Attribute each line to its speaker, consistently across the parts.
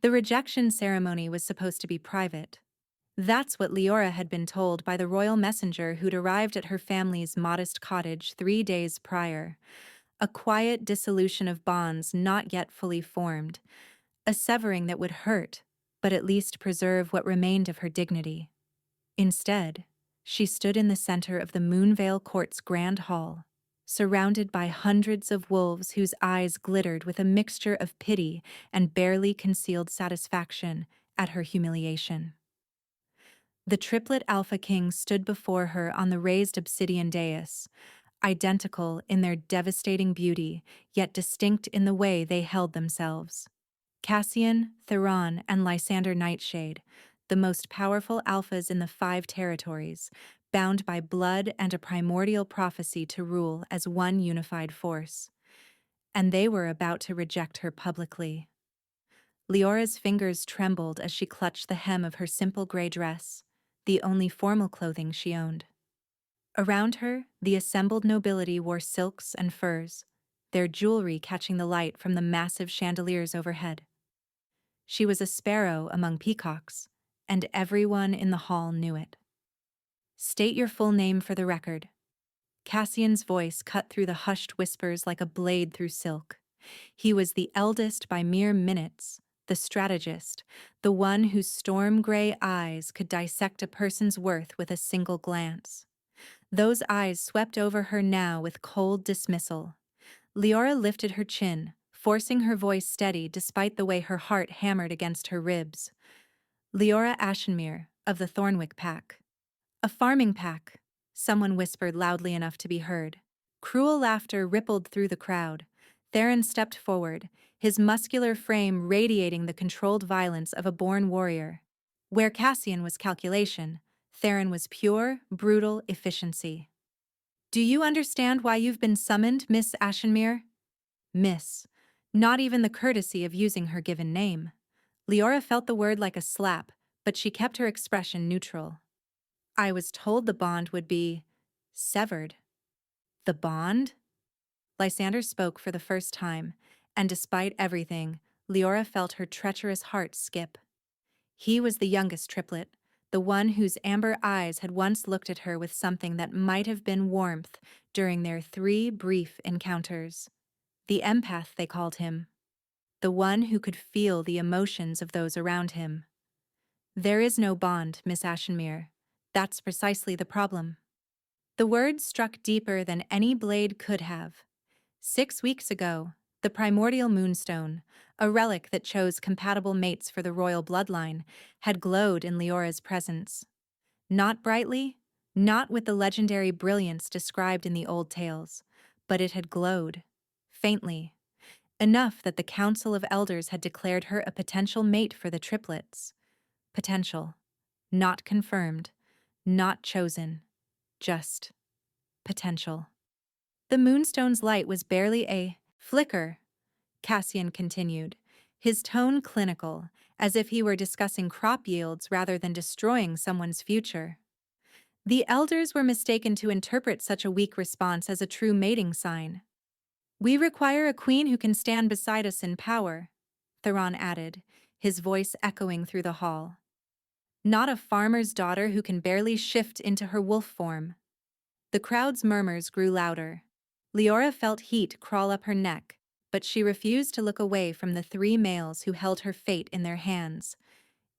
Speaker 1: The rejection ceremony was supposed to be private. That's what Leora had been told by the royal messenger who'd arrived at her family's modest cottage 3 days prior. A quiet dissolution of bonds not yet fully formed. A severing that would hurt, but at least preserve what remained of her dignity. Instead, she stood in the center of the Moonvale Court's grand hall, surrounded by hundreds of wolves whose eyes glittered with a mixture of pity and barely concealed satisfaction at her humiliation. The triplet Alpha Kings stood before her on the raised obsidian dais, identical in their devastating beauty, yet distinct in the way they held themselves. Cassian, Theron, and Lysander Nightshade, the most powerful alphas in the 5 territories, bound by blood and a primordial prophecy to rule as one unified force. And they were about to reject her publicly. Leora's fingers trembled as she clutched the hem of her simple gray dress, the only formal clothing she owned. Around her, the assembled nobility wore silks and furs, their jewelry catching the light from the massive chandeliers overhead. She was a sparrow among peacocks, and everyone in the hall knew it. "State your full name for the record." Cassian's voice cut through the hushed whispers like a blade through silk. He was the eldest by mere minutes, the strategist, the one whose storm-gray eyes could dissect a person's worth with a single glance. Those eyes swept over her now with cold dismissal. Leora lifted her chin, forcing her voice steady despite the way her heart hammered against her ribs. "Leora Ashenmere, of the Thornwick Pack." "A farming pack," someone whispered loudly enough to be heard. Cruel laughter rippled through the crowd. Theron stepped forward, his muscular frame radiating the controlled violence of a born warrior. Where Cassian was calculation, Theron was pure, brutal efficiency. "Do you understand why you've been summoned, Miss Ashenmere?" Miss. Not even the courtesy of using her given name. Leora felt the word like a slap, but she kept her expression neutral. "I was told the bond would be severed." "The bond?" Lysander spoke for the first time, and despite everything, Leora felt her treacherous heart skip. He was the youngest triplet, the one whose amber eyes had once looked at her with something that might have been warmth during their 3 brief encounters. The empath, they called him. The one who could feel the emotions of those around him. "There is no bond, Miss Ashenmere. That's precisely the problem." The words struck deeper than any blade could have. 6 weeks ago, the primordial moonstone, a relic that chose compatible mates for the royal bloodline, had glowed in Leora's presence. Not brightly, not with the legendary brilliance described in the old tales, but it had glowed, faintly, enough that the Council of Elders had declared her a potential mate for the triplets. Potential. Not confirmed. Not chosen. Just potential. The moonstone's light was barely a flicker, Cassian continued, his tone clinical, as if he were discussing crop yields rather than destroying someone's future. The elders were mistaken to interpret such a weak response as a true mating sign. "We require a queen who can stand beside us in power," Theron added, his voice echoing through the hall. "Not a farmer's daughter who can barely shift into her wolf form." The crowd's murmurs grew louder. Leora felt heat crawl up her neck, but she refused to look away from the 3 males who held her fate in their hands.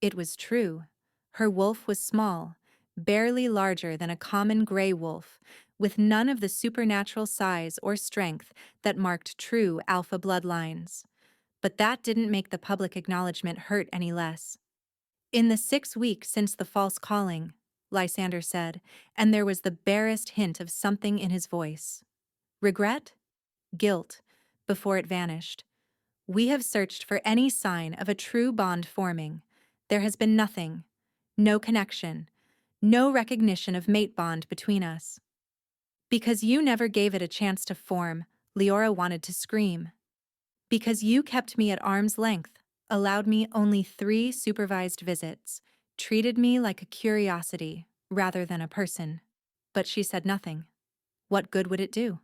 Speaker 1: It was true. Her wolf was small, barely larger than a common gray wolf, with none of the supernatural size or strength that marked true alpha bloodlines. But that didn't make the public acknowledgement hurt any less. "In the 6 weeks since the false calling," Lysander said, and there was the barest hint of something in his voice. "Regret? Guilt," before it vanished. "We have searched for any sign of a true bond forming. There has been nothing. No connection. No recognition of mate bond between us." "Because you never gave it a chance to form," Leora wanted to scream. "Because you kept me at arm's length, allowed me only 3 supervised visits, treated me like a curiosity rather than a person." But she said nothing. What good would it do?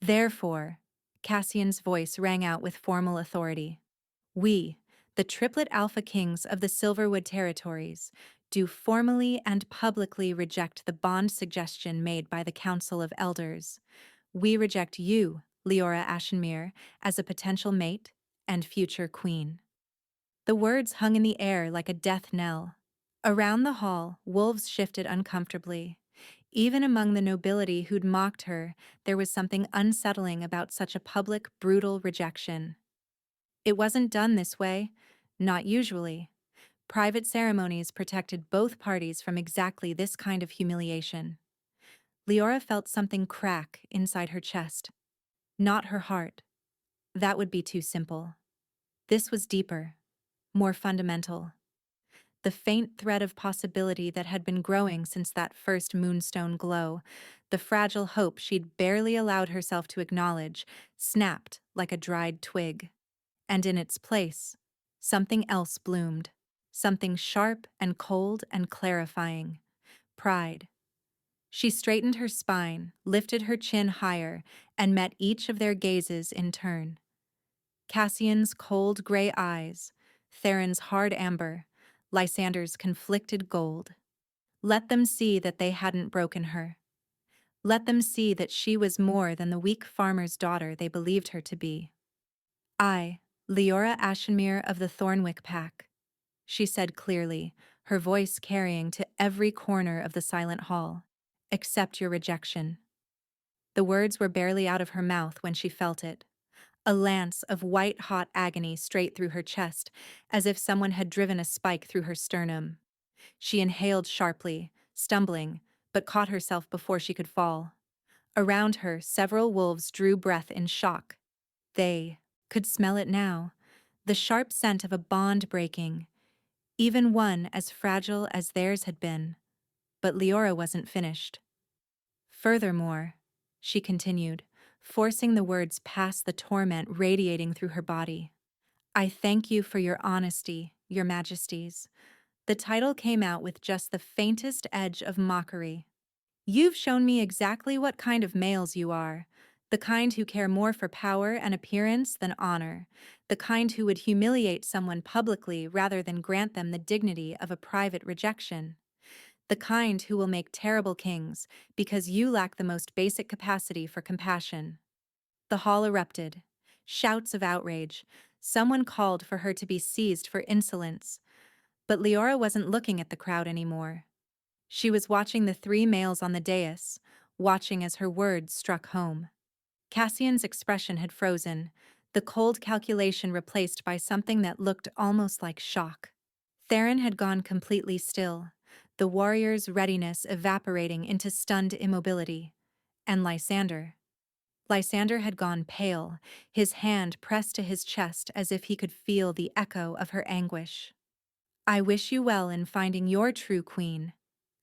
Speaker 1: "Therefore," Cassian's voice rang out with formal authority, "we, The Triplet Alpha Kings of the Silverwood Territories do formally and publicly reject the bond suggestion made by the Council of Elders. We reject you, Leora Ashenmere, as a potential mate and future queen." The words hung in the air like a death knell. Around the hall, wolves shifted uncomfortably. Even among the nobility who'd mocked her, there was something unsettling about such a public, brutal rejection. It wasn't done this way, not usually. Private ceremonies protected both parties from exactly this kind of humiliation. Leora felt something crack inside her chest. Not her heart. That would be too simple. This was deeper, more fundamental. The faint thread of possibility that had been growing since that first moonstone glow, the fragile hope she'd barely allowed herself to acknowledge, snapped like a dried twig. And in its place, something else bloomed. Something sharp and cold and clarifying. Pride. She straightened her spine, lifted her chin higher, and met each of their gazes in turn. Cassian's cold gray eyes, Theron's hard amber, Lysander's conflicted gold. Let them see that they hadn't broken her. Let them see that she was more than the weak farmer's daughter they believed her to be. "I, Leora Ashenmere of the Thornwick Pack," she said clearly, her voice carrying to every corner of the silent hall, "accept your rejection." The words were barely out of her mouth when she felt it. A lance of white-hot agony straight through her chest, as if someone had driven a spike through her sternum. She inhaled sharply, stumbling, but caught herself before she could fall. Around her, several wolves drew breath in shock. They could smell it now, the sharp scent of a bond breaking, even one as fragile as theirs had been. But Leora wasn't finished. "Furthermore," she continued, forcing the words past the torment radiating through her body, "I thank you for your honesty, your majesties." The title came out with just the faintest edge of mockery. "You've shown me exactly what kind of males you are, the kind who care more for power and appearance than honor, the kind who would humiliate someone publicly rather than grant them the dignity of a private rejection. The kind who will make terrible kings because you lack the most basic capacity for compassion." The hall erupted. Shouts of outrage. Someone called for her to be seized for insolence. But Leora wasn't looking at the crowd anymore. She was watching the three males on the dais, watching as her words struck home. Cassian's expression had frozen, the cold calculation replaced by something that looked almost like shock. Theron had gone completely still, the warrior's readiness evaporating into stunned immobility. And Lysander had gone pale, his hand pressed to his chest as if he could feel the echo of her anguish. "I wish you well in finding your true queen,"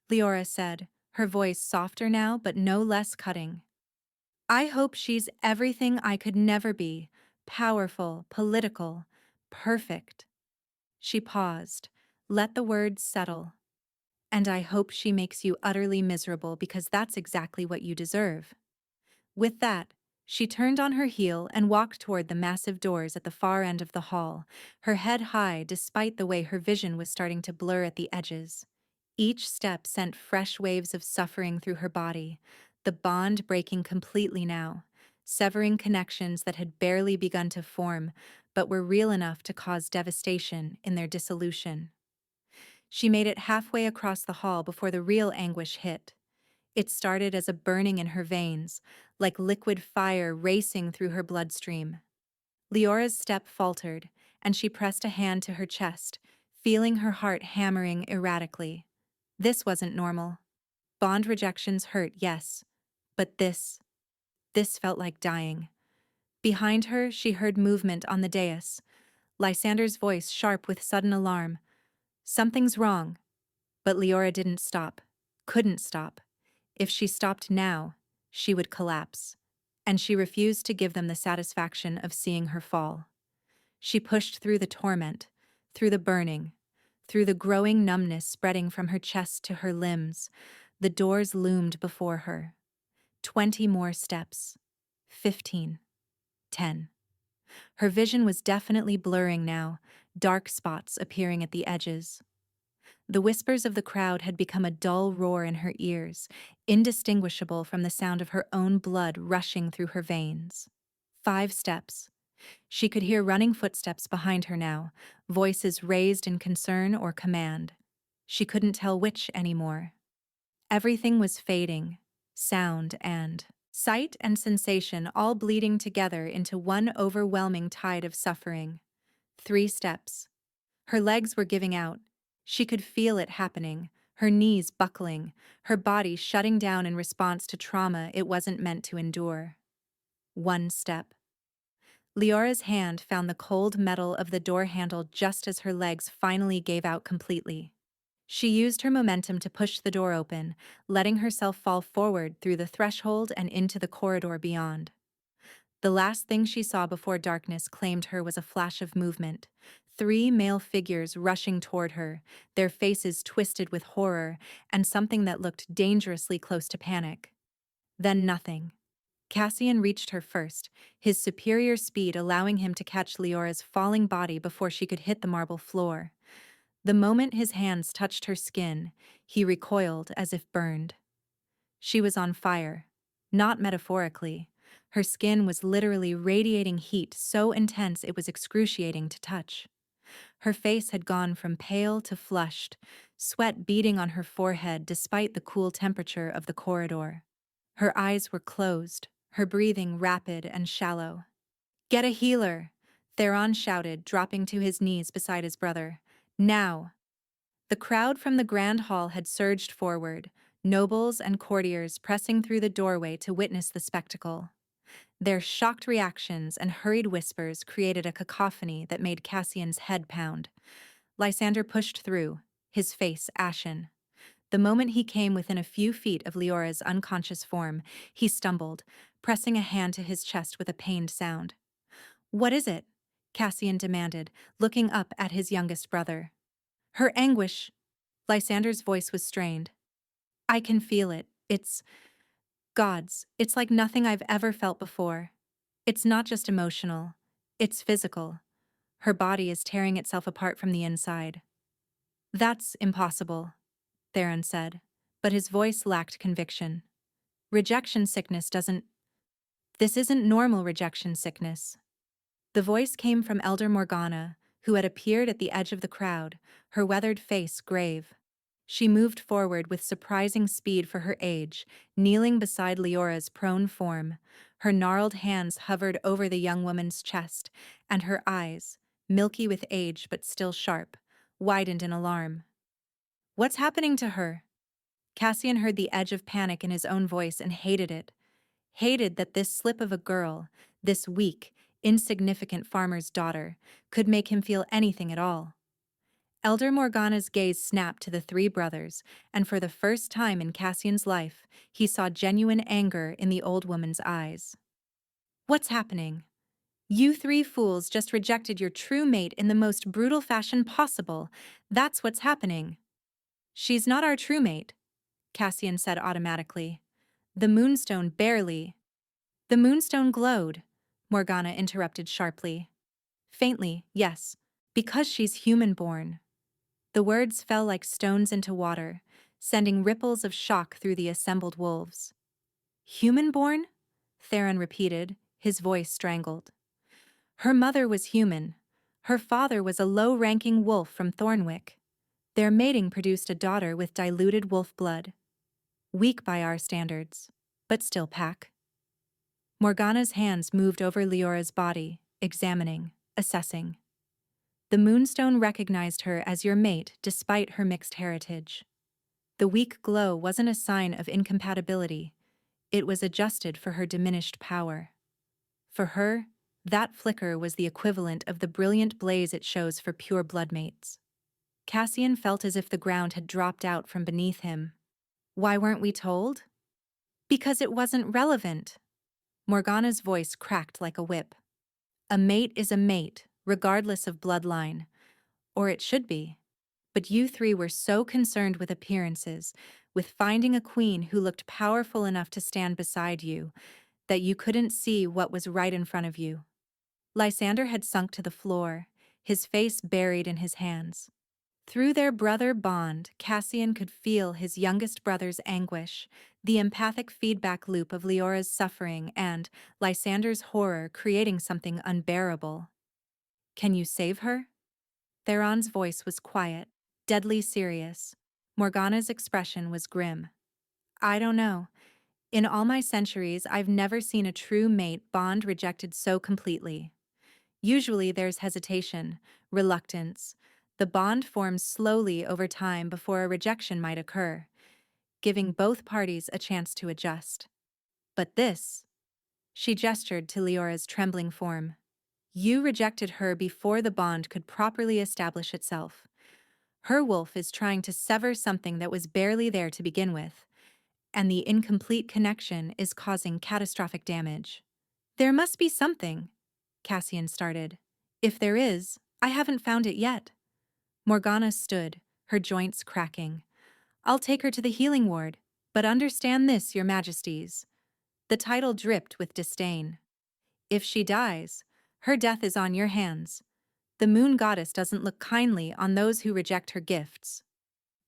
Speaker 1: Leora said, her voice softer now but no less cutting. "I hope she's everything I could never be, powerful, political, perfect." She paused, let the words settle. "And I hope she makes you utterly miserable because that's exactly what you deserve." With that, she turned on her heel and walked toward the massive doors at the far end of the hall, her head high despite the way her vision was starting to blur at the edges. Each step sent fresh waves of suffering through her body, the bond breaking completely now, severing connections that had barely begun to form but were real enough to cause devastation in their dissolution. She made it halfway across the hall before the real anguish hit. It started as a burning in her veins, like liquid fire racing through her bloodstream. Leora's step faltered, and she pressed a hand to her chest, feeling her heart hammering erratically. This wasn't normal. Bond rejections hurt, yes, but this felt like dying. Behind her, she heard movement on the dais, Lysander's voice sharp with sudden alarm. "Something's wrong." But Leora didn't stop, couldn't stop. If she stopped now, she would collapse, and she refused to give them the satisfaction of seeing her fall. She pushed through the torment, through the burning, through the growing numbness spreading from her chest to her limbs. The doors loomed before her. 20 more steps. 15. 10. Her vision was definitely blurring now, dark spots appearing at the edges. The whispers of the crowd had become a dull roar in her ears, indistinguishable from the sound of her own blood rushing through her veins. 5 steps. She could hear running footsteps behind her now, voices raised in concern or command. She couldn't tell which anymore. Everything was fading, sound and sight and sensation all bleeding together into one overwhelming tide of suffering. 3 steps. Her legs were giving out. She could feel it happening, her knees buckling, her body shutting down in response to trauma it wasn't meant to endure. 1 step. Leora's hand found the cold metal of the door handle just as her legs finally gave out completely. She used her momentum to push the door open, letting herself fall forward through the threshold and into the corridor beyond. The last thing she saw before darkness claimed her was a flash of movement. 3 male figures rushing toward her, their faces twisted with horror and something that looked dangerously close to panic. Then nothing. Cassian reached her first, his superior speed allowing him to catch Leora's falling body before she could hit the marble floor. The moment his hands touched her skin, he recoiled as if burned. She was on fire, not metaphorically. Her skin was literally radiating heat so intense it was excruciating to touch. Her face had gone from pale to flushed, sweat beading on her forehead despite the cool temperature of the corridor. Her eyes were closed, her breathing rapid and shallow. "Get a healer!" Theron shouted, dropping to his knees beside his brother. "Now!" The crowd from the grand hall had surged forward, nobles and courtiers pressing through the doorway to witness the spectacle. Their shocked reactions and hurried whispers created a cacophony that made Cassian's head pound. Lysander pushed through, his face ashen. The moment he came within a few feet of Leora's unconscious form, he stumbled, pressing a hand to his chest with a pained sound. "What is it?" Cassian demanded, looking up at his youngest brother. "Her anguish." Lysander's voice was strained. "I can feel it. It's God's. It's like nothing I've ever felt before. It's not just emotional. It's physical. Her body is tearing itself apart from the inside." "That's impossible," Theron said, but his voice lacked conviction. "Rejection sickness doesn't... This isn't normal rejection sickness." The voice came from Elder Morgana, who had appeared at the edge of the crowd, her weathered face grave. She moved forward with surprising speed for her age, kneeling beside Leora's prone form. Her gnarled hands hovered over the young woman's chest, and her eyes, milky with age but still sharp, widened in alarm. "What's happening to her?" Cassian heard the edge of panic in his own voice and hated it. Hated that this slip of a girl, this weak, insignificant farmer's daughter, could make him feel anything at all. Elder Morgana's gaze snapped to the 3 brothers, and for the first time in Cassian's life, he saw genuine anger in the old woman's eyes. "What's happening? You 3 fools just rejected your true mate in the most brutal fashion possible. That's what's happening." "She's not our true mate," Cassian said automatically. "The moonstone barely..." "The moonstone glowed," Morgana interrupted sharply. "Faintly, yes, because she's human-born." The words fell like stones into water, sending ripples of shock through the assembled wolves. "Human-born?" Theron repeated, his voice strangled. "Her mother was human. Her father was a low-ranking wolf from Thornwick. Their mating produced a daughter with diluted wolf blood. Weak by our standards, but still pack." Morgana's hands moved over Leora's body, examining, assessing. "The moonstone recognized her as your mate despite her mixed heritage. The weak glow wasn't a sign of incompatibility. It was adjusted for her diminished power. For her, that flicker was the equivalent of the brilliant blaze it shows for pure bloodmates." Cassian felt as if the ground had dropped out from beneath him. "Why weren't we told?" "Because it wasn't relevant." Morgana's voice cracked like a whip. "A mate is a mate, regardless of bloodline. Or it should be. But you 3 were so concerned with appearances, with finding a queen who looked powerful enough to stand beside you, that you couldn't see what was right in front of you." Lysander had sunk to the floor, his face buried in his hands. Through their brother bond, Cassian could feel his youngest brother's anguish, the empathic feedback loop of Leora's suffering and Lysander's horror creating something unbearable. "Can you save her?" Theron's voice was quiet, deadly serious. Morgana's expression was grim. "I don't know. In all my centuries, I've never seen a true mate bond rejected so completely. Usually there's hesitation, reluctance. The bond forms slowly over time before a rejection might occur, giving both parties a chance to adjust. But this," she gestured to Leora's trembling form, "you rejected her before the bond could properly establish itself. Her wolf is trying to sever something that was barely there to begin with, and the incomplete connection is causing catastrophic damage." "There must be something," Cassian started. "If there is, I haven't found it yet." Morgana stood, her joints cracking. "I'll take her to the healing ward, but understand this, your majesties." The title dripped with disdain. "If she dies, her death is on your hands. The moon goddess doesn't look kindly on those who reject her gifts."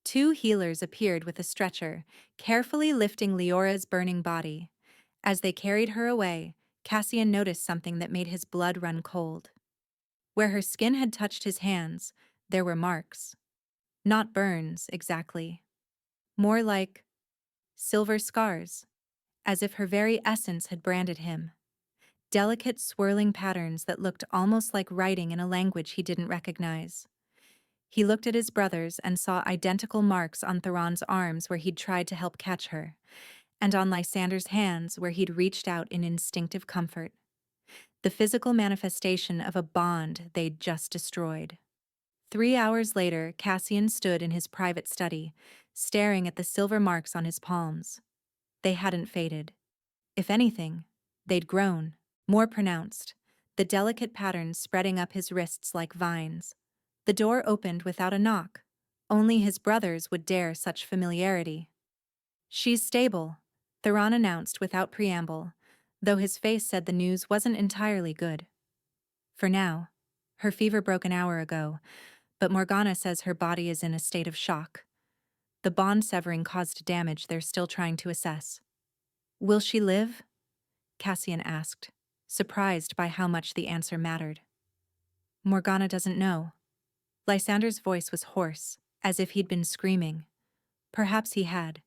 Speaker 1: Two healers appeared with a stretcher, carefully lifting Leora's burning body. As they carried her away, Cassian noticed something that made his blood run cold. Where her skin had touched his hands, there were marks. Not burns, exactly. More like silver scars, as if her very essence had branded him. Delicate swirling patterns that looked almost like writing in a language he didn't recognize. He looked at his brothers and saw identical marks on Theron's arms where he'd tried to help catch her, and on Lysander's hands where he'd reached out in instinctive comfort. The physical manifestation of a bond they'd just destroyed. 3 hours later, Cassian stood in his private study, staring at the silver marks on his palms. They hadn't faded. If anything, they'd grown, more pronounced, the delicate patterns spreading up his wrists like vines. The door opened without a knock. Only his brothers would dare such familiarity. "She's stable," Theron announced without preamble, though his face said the news wasn't entirely good. "For now. Her fever broke an hour ago, but Morgana says her body is in a state of shock. The bond severing caused damage they're still trying to assess." "Will she live?" Cassian asked, surprised by how much the answer mattered. "Morgana doesn't know." Lysander's voice was hoarse, as if he'd been screaming. Perhaps he had.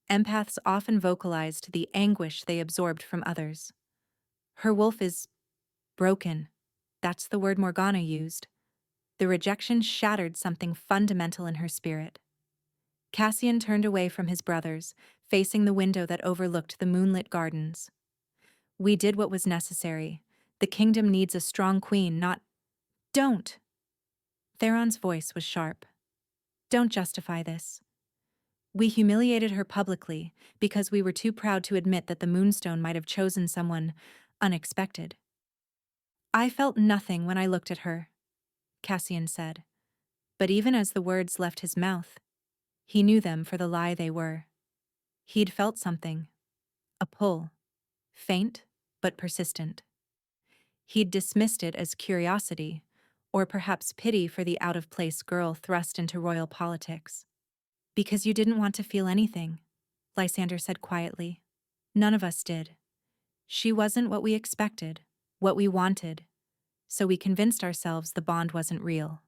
Speaker 1: Empaths often vocalized the anguish they absorbed from others. "Her wolf is broken." That's the word Morgana used. The rejection shattered something fundamental in her spirit. Cassian turned away from his brothers, facing the window that overlooked the moonlit gardens. "We did what was necessary. The kingdom needs a strong queen, not—" "Don't!" Theron's voice was sharp. "Don't justify this. We humiliated her publicly because we were too proud to admit that the Moonstone might have chosen someone unexpected." "I felt nothing when I looked at her," Cassian said. But even as the words left his mouth, he knew them for the lie they were. He'd felt something. A pull. Faint, but persistent. He'd dismissed it as curiosity, or perhaps pity for the out-of-place girl thrust into royal politics. "Because you didn't want to feel anything," Lysander said quietly. "None of us did. She wasn't what we expected, what we wanted, so we convinced ourselves the bond wasn't real."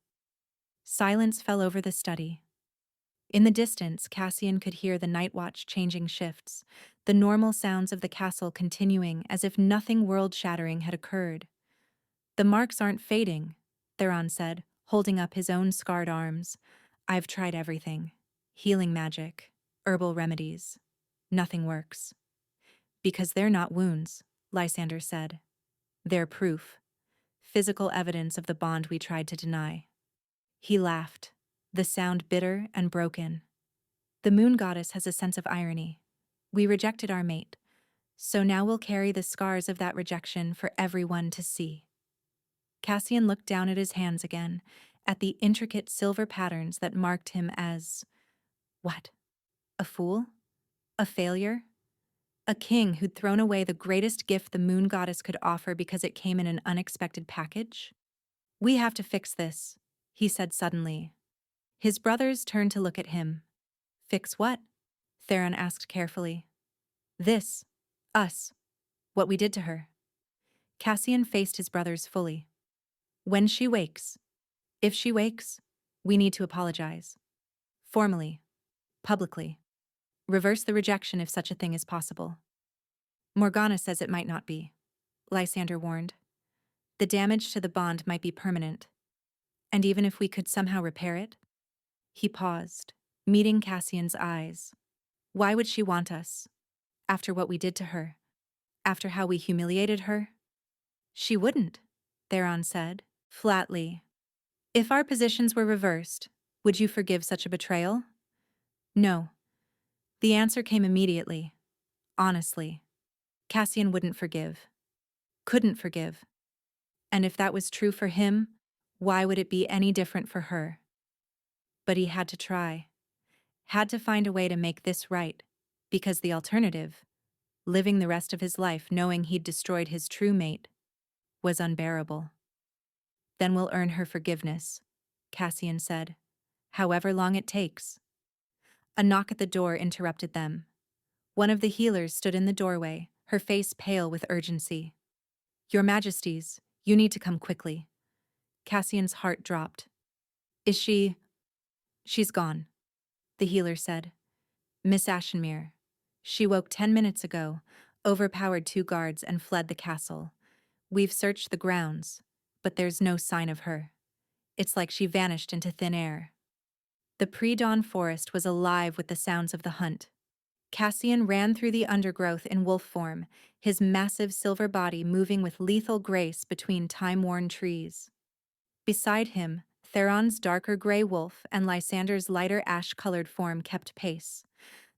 Speaker 1: Silence fell over the study. In the distance, Cassian could hear the night watch changing shifts, the normal sounds of the castle continuing as if nothing world-shattering had occurred. "The marks aren't fading," Theron said, holding up his own scarred arms. "I've tried everything. Healing magic, herbal remedies. Nothing works." "Because they're not wounds," Lysander said. "They're proof. Physical evidence of the bond we tried to deny." He laughed, the sound bitter and broken. "The moon goddess has a sense of irony. We rejected our mate, so now we'll carry the scars of that rejection for everyone to see." Cassian looked down at his hands again, at the intricate silver patterns that marked him as... what? A fool? A failure? A king who'd thrown away the greatest gift the moon goddess could offer because it came in an unexpected package? We have to fix this, he said suddenly. His brothers turned to look at him. Fix what? Theron asked carefully. This. Us. What we did to her. Cassian faced his brothers fully. When she wakes, if she wakes, we need to apologize. Formally. Publicly. Reverse the rejection if such a thing is possible. Morgana says it might not be, Lysander warned. The damage to the bond might be permanent. And even if we could somehow repair it? He paused, meeting Cassian's eyes. Why would she want us? After what we did to her? After how we humiliated her? She wouldn't, Theron said, flatly. If our positions were reversed, would you forgive such a betrayal? No. The answer came immediately. Honestly. Cassian wouldn't forgive. Couldn't forgive. And if that was true for him, why would it be any different for her? But he had to try. Had to find a way to make this right, because the alternative, living the rest of his life knowing he'd destroyed his true mate, was unbearable. Then we'll earn her forgiveness, Cassian said. However long it takes. A knock at the door interrupted them. One of the healers stood in the doorway, her face pale with urgency. Your Majesties, you need to come quickly. Cassian's heart dropped. Is she... She's gone, the healer said. Miss Ashenmere. She woke 10 minutes ago, overpowered 2 guards and fled the castle. We've searched the grounds, but there's no sign of her. It's like she vanished into thin air. The pre-dawn forest was alive with the sounds of the hunt. Cassian ran through the undergrowth in wolf form, his massive silver body moving with lethal grace between time-worn trees. Beside him, Theron's darker gray wolf and Lysander's lighter ash-colored form kept pace,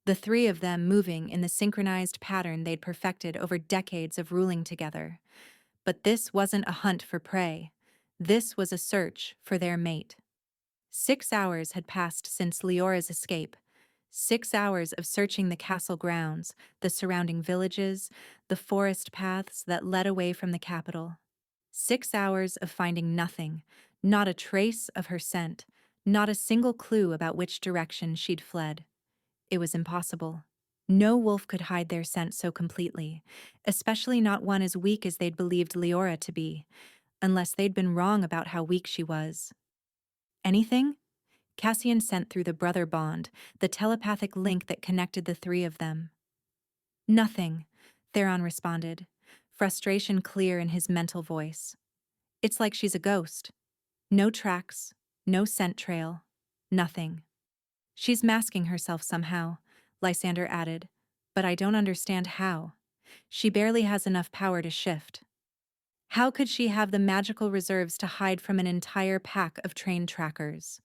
Speaker 1: the 3 of them moving in the synchronized pattern they'd perfected over decades of ruling together. But this wasn't a hunt for prey. This was a search for their mate. 6 hours had passed since Leora's escape. 6 hours of searching the castle grounds, the surrounding villages, the forest paths that led away from the capital. 6 hours of finding nothing, not a trace of her scent, not a single clue about which direction she'd fled. It was impossible. No wolf could hide their scent so completely, especially not one as weak as they'd believed Leora to be, unless they'd been wrong about how weak she was. Anything? Cassian sent through the brother bond, the telepathic link that connected the 3 of them. Nothing, Theron responded, frustration clear in his mental voice. It's like she's a ghost. No tracks, no scent trail, nothing. She's masking herself somehow, Lysander added, but I don't understand how. She barely has enough power to shift. How could she have the magical reserves to hide from an entire pack of trained trackers?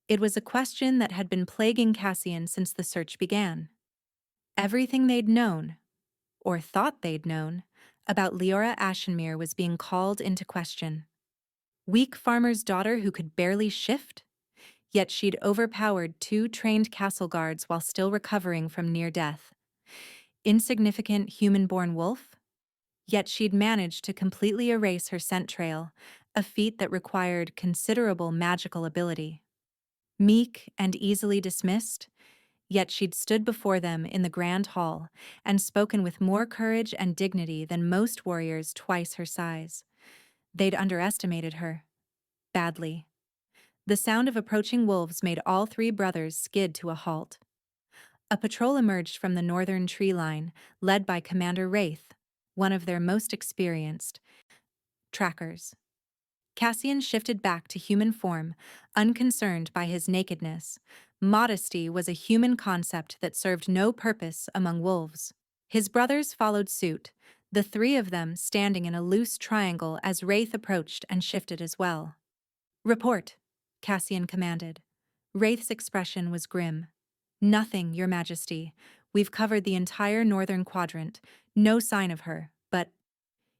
Speaker 1: It was a question that had been plaguing Cassian since the search began. Everything they'd known, or thought they'd known, about Leora Ashenmere was being called into question. Weak farmer's daughter who could barely shift? Yet she'd overpowered 2 trained castle guards while still recovering from near death. Insignificant human-born wolf? Yet she'd managed to completely erase her scent trail, a feat that required considerable magical ability. Meek and easily dismissed, yet she'd stood before them in the grand hall and spoken with more courage and dignity than most warriors twice her size. They'd underestimated her. Badly. The sound of approaching wolves made all 3 brothers skid to a halt. A patrol emerged from the northern tree line, led by Commander Wraith, one of their most experienced trackers. Cassian shifted back to human form, unconcerned by his nakedness. Modesty was a human concept that served no purpose among wolves. His brothers followed suit, the 3 of them standing in a loose triangle as Wraith approached and shifted as well. Report, Cassian commanded. Wraith's expression was grim. Nothing, Your Majesty. We've covered the entire northern quadrant. No sign of her, but...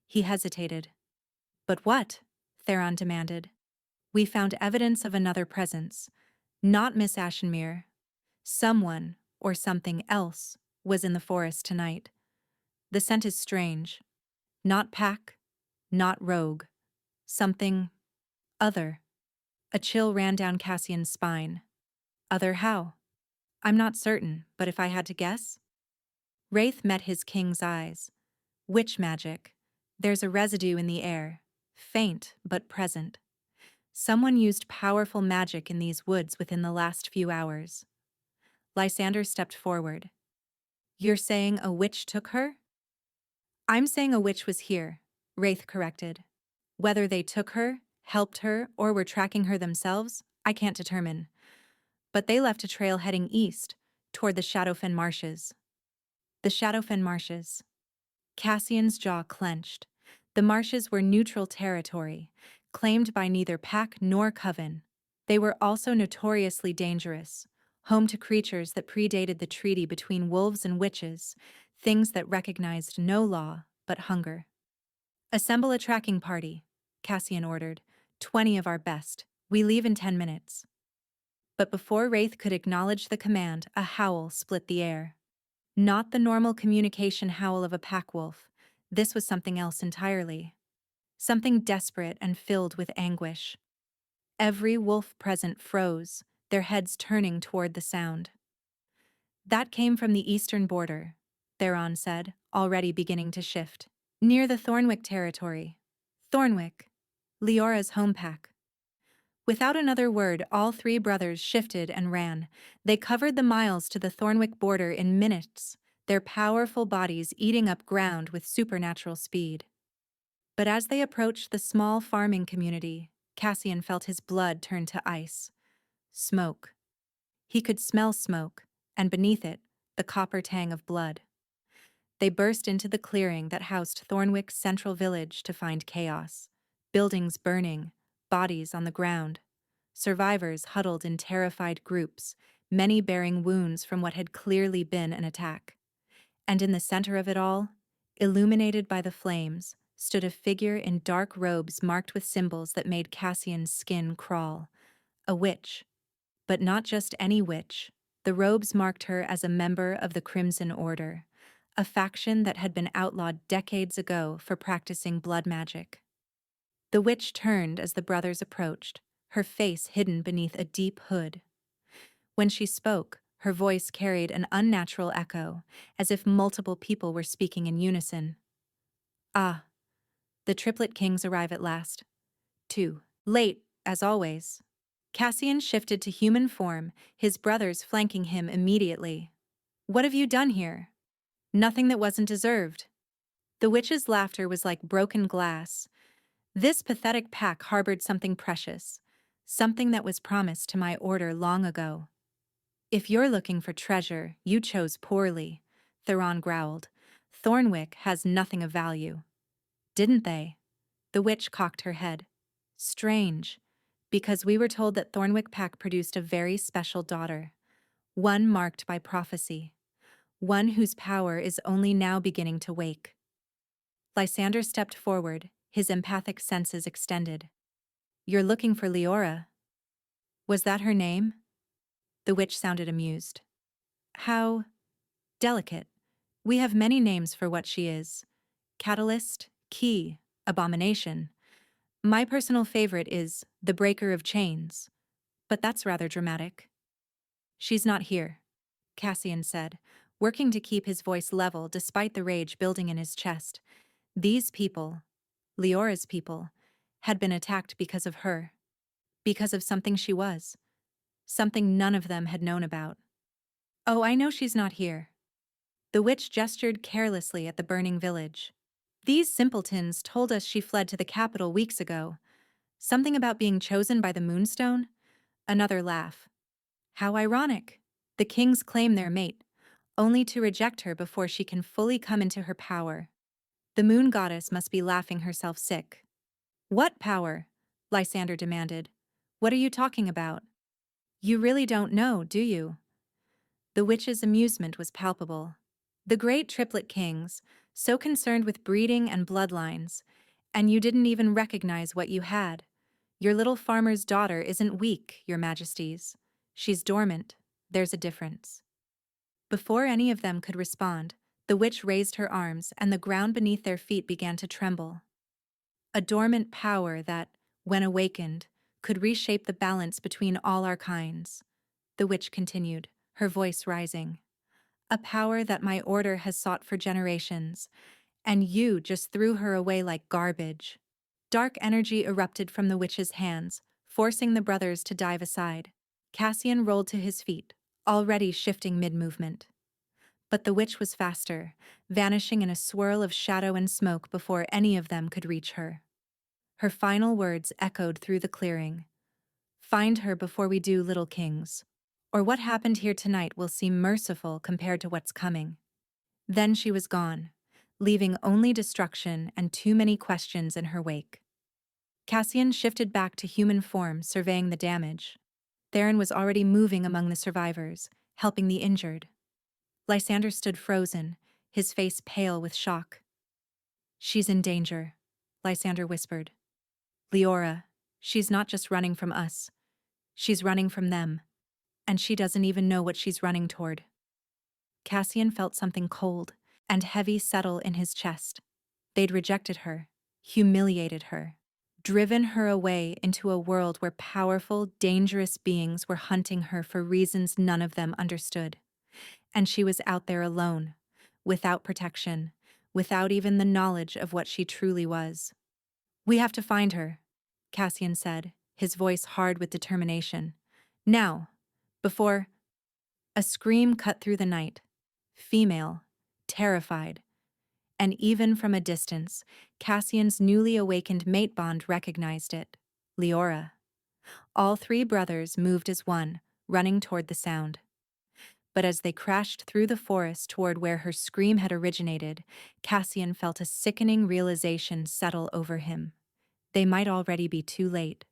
Speaker 1: He hesitated. But what? Theron demanded. We found evidence of another presence. Not Miss Ashenmere. Someone, or something else, was in the forest tonight. The scent is strange. Not pack, not rogue. Something Other. A chill ran down Cassian's spine. Other how? I'm not certain, but if I had to guess? Wraith met his king's eyes. Witch magic. There's a residue in the air. Faint, but present. Someone used powerful magic in these woods within the last few hours. Lysander stepped forward. You're saying a witch took her? I'm saying a witch was here, Wraith corrected. Whether they took her, helped her, or were tracking her themselves, I can't determine. But they left a trail heading east, toward the Shadowfen Marshes. The Shadowfen Marshes. Cassian's jaw clenched. The marshes were neutral territory, claimed by neither pack nor coven. They were also notoriously dangerous, home to creatures that predated the treaty between wolves and witches, things that recognized no law but hunger. Assemble a tracking party, Cassian ordered. 20 of our best. We leave in 10 minutes. But before Wraith could acknowledge the command, a howl split the air. Not the normal communication howl of a pack wolf. This was something else entirely. Something desperate and filled with anguish. Every wolf present froze, their heads turning toward the sound. That came from the eastern border, Theron said, already beginning to shift. Near the Thornwick territory. Thornwick. Leora's home pack. Without another word, all three brothers shifted and ran. They covered the miles to the Thornwick border in minutes, their powerful bodies eating up ground with supernatural speed. But as they approached the small farming community, Cassian felt his blood turn to ice. Smoke. He could smell smoke, and beneath it, the copper tang of blood. They burst into the clearing that housed Thornwick's central village to find chaos. Buildings burning, bodies on the ground. Survivors huddled in terrified groups, many bearing wounds from what had clearly been an attack. And in the center of it all, illuminated by the flames, stood a figure in dark robes marked with symbols that made Cassian's skin crawl. A witch. But not just any witch. The robes marked her as a member of the Crimson Order, a faction that had been outlawed decades ago for practicing blood magic. The witch turned as the brothers approached, her face hidden beneath a deep hood. When she spoke, her voice carried an unnatural echo, as if multiple people were speaking in unison. Ah, the Triplet Kings arrive at last. Too late, as always. Cassian shifted to human form, his brothers flanking him immediately. What have you done here? Nothing that wasn't deserved. The witch's laughter was like broken glass. This pathetic pack harbored something precious, something that was promised to my order long ago. If you're looking for treasure, you chose poorly, Theron growled. Thornwick has nothing of value. Didn't they? The witch cocked her head. Strange, because we were told that Thornwick Pack produced a very special daughter, one marked by prophecy, one whose power is only now beginning to wake. Lysander stepped forward, his empathic senses extended. You're looking for Leora. Was that her name? The witch sounded amused. How delicate. We have many names for what she is. Catalyst, Key, Abomination. My personal favorite is the Breaker of Chains, but that's rather dramatic. She's not here, Cassian said, working to keep his voice level despite the rage building in his chest. These people, Leora's people, had been attacked because of her, because of something she was, something none of them had known about. Oh, I know she's not here. The witch gestured carelessly at the burning village. These simpletons told us she fled to the capital weeks ago. Something about being chosen by the Moonstone? Another laugh. How ironic. The kings claim their mate, only to reject her before she can fully come into her power. The moon goddess must be laughing herself sick. What power? Lysander demanded. What are you talking about? You really don't know, do you? The witch's amusement was palpable. The great Triplet Kings, so concerned with breeding and bloodlines, and you didn't even recognize what you had. Your little farmer's daughter isn't weak, your majesties. She's dormant. There's a difference. Before any of them could respond, the witch raised her arms and the ground beneath their feet began to tremble. A dormant power that, when awakened, could reshape the balance between all our kinds. The witch continued, her voice rising. A power that my order has sought for generations, and you just threw her away like garbage. Dark energy erupted from the witch's hands, forcing the brothers to dive aside. Cassian rolled to his feet, already shifting mid-movement. But the witch was faster, vanishing in a swirl of shadow and smoke before any of them could reach her. Her final words echoed through the clearing. Find her before we do, little kings. Or what happened here tonight will seem merciful compared to what's coming. Then she was gone, leaving only destruction and too many questions in her wake. Cassian shifted back to human form, surveying the damage. Theron was already moving among the survivors, helping the injured. Lysander stood frozen, his face pale with shock. She's in danger, Lysander whispered. Leora, she's not just running from us. She's running from them. And she doesn't even know what she's running toward. Cassian felt something cold and heavy settle in his chest. They'd rejected her, humiliated her, driven her away into a world where powerful, dangerous beings were hunting her for reasons none of them understood. And she was out there alone, without protection, without even the knowledge of what she truly was. We have to find her, Cassian said, his voice hard with determination. Now, before... A scream cut through the night. Female, terrified. And even from a distance, Cassian's newly awakened mate bond recognized it. Leora. All three brothers moved as one, running toward the sound. But as they crashed through the forest toward where her scream had originated, Cassian felt a sickening realization settle over him. They might already be too late.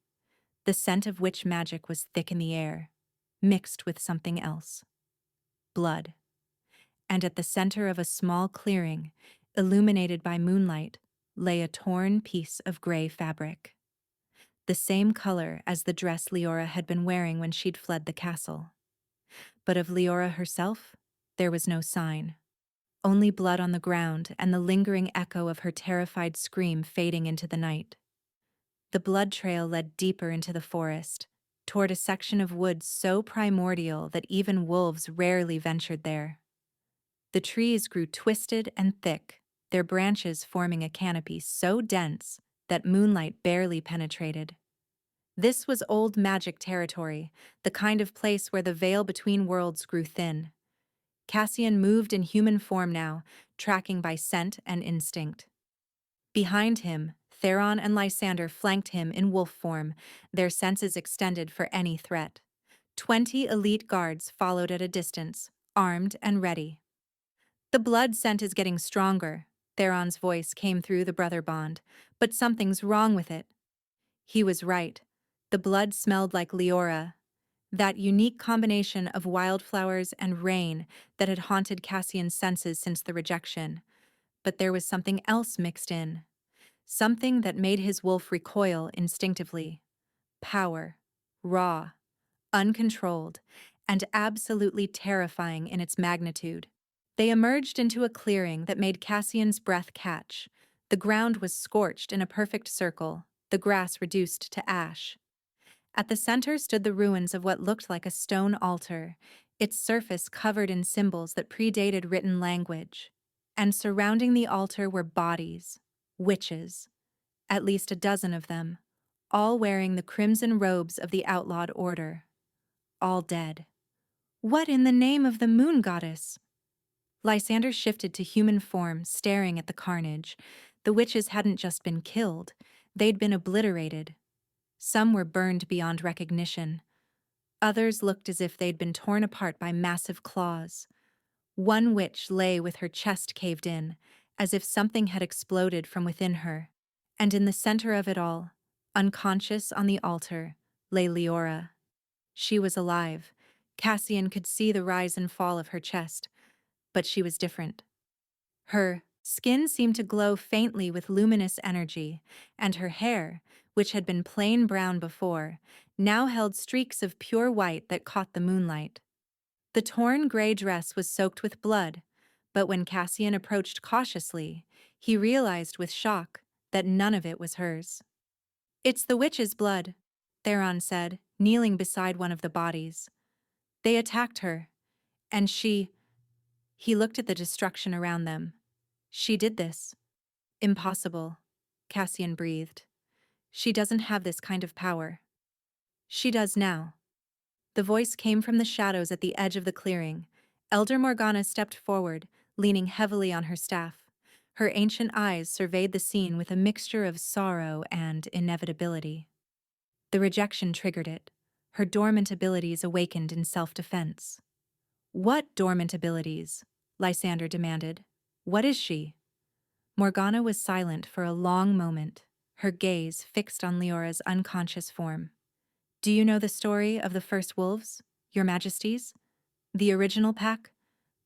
Speaker 1: The scent of witch magic was thick in the air, mixed with something else. Blood. And at the center of a small clearing, illuminated by moonlight, lay a torn piece of gray fabric. The same color as the dress Leora had been wearing when she'd fled the castle. But of Leora herself, there was no sign. Only blood on the ground and the lingering echo of her terrified scream fading into the night. The blood trail led deeper into the forest, toward a section of woods so primordial that even wolves rarely ventured there. The trees grew twisted and thick, their branches forming a canopy so dense that moonlight barely penetrated. This was old magic territory, the kind of place where the veil between worlds grew thin. Cassian moved in human form now, tracking by scent and instinct. Behind him, Theron and Lysander flanked him in wolf form, their senses extended for any threat. 20 elite guards followed at a distance, armed and ready. The blood scent is getting stronger, Theron's voice came through the brother bond, but something's wrong with it. He was right. The blood smelled like Leora, that unique combination of wildflowers and rain that had haunted Cassian's senses since the rejection. But there was something else mixed in. Something that made his wolf recoil instinctively. Power. Raw. Uncontrolled. And absolutely terrifying in its magnitude. They emerged into a clearing that made Cassian's breath catch. The ground was scorched in a perfect circle, the grass reduced to ash. At the center stood the ruins of what looked like a stone altar, its surface covered in symbols that predated written language. And surrounding the altar were bodies, witches, at least a dozen of them, all wearing the crimson robes of the outlawed order. All dead. What in the name of the moon goddess? Lysander shifted to human form, staring at the carnage. The witches hadn't just been killed, they'd been obliterated. Some were burned beyond recognition. Others looked as if they'd been torn apart by massive claws. One witch lay with her chest caved in, as if something had exploded from within her. And in the center of it all, unconscious on the altar, lay Leora. She was alive. Cassian could see the rise and fall of her chest. But she was different. Her skin seemed to glow faintly with luminous energy, and her hair, which had been plain brown before, now held streaks of pure white that caught the moonlight. The torn gray dress was soaked with blood, but when Cassian approached cautiously, he realized with shock that none of it was hers. It's the witch's blood, Theron said, kneeling beside one of the bodies. They attacked her, and she— He looked at the destruction around them. She did this. Impossible, Cassian breathed. She doesn't have this kind of power. She does now. The voice came from the shadows at the edge of the clearing. Elder Morgana stepped forward, leaning heavily on her staff. Her ancient eyes surveyed the scene with a mixture of sorrow and inevitability. The rejection triggered it. Her dormant abilities awakened in self-defense. What dormant abilities? Lysander demanded. What is she? Morgana was silent for a long moment, her gaze fixed on Leora's unconscious form. Do you know the story of the first wolves, your majesties? The original pack,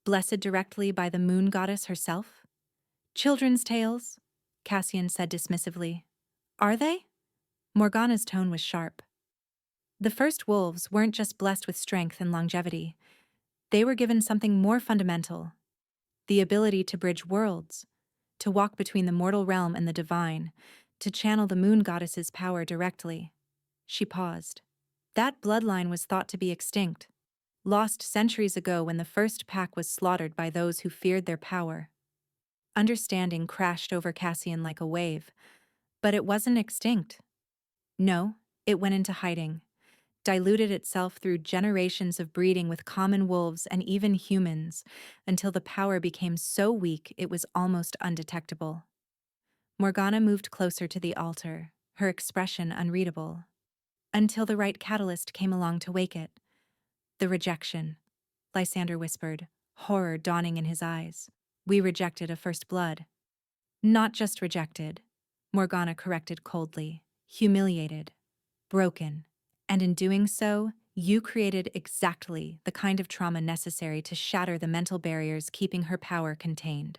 Speaker 1: blessed directly by the moon goddess herself? Children's tales, Cassian said dismissively. Are they? Morgana's tone was sharp. The first wolves weren't just blessed with strength and longevity. They were given something more fundamental: the ability to bridge worlds, to walk between the mortal realm and the divine, to channel the moon goddess's power directly. She paused. That bloodline was thought to be extinct, lost centuries ago when the first pack was slaughtered by those who feared their power. Understanding crashed over Cassian like a wave, but it wasn't extinct. No, it went into hiding, diluted itself through generations of breeding with common wolves and even humans, until the power became so weak it was almost undetectable. Morgana moved closer to the altar, her expression unreadable, until the right catalyst came along to wake it. The rejection, Lysander whispered, horror dawning in his eyes. We rejected a first blood. Not just rejected, Morgana corrected coldly, humiliated, broken. And in doing so, you created exactly the kind of trauma necessary to shatter the mental barriers keeping her power contained.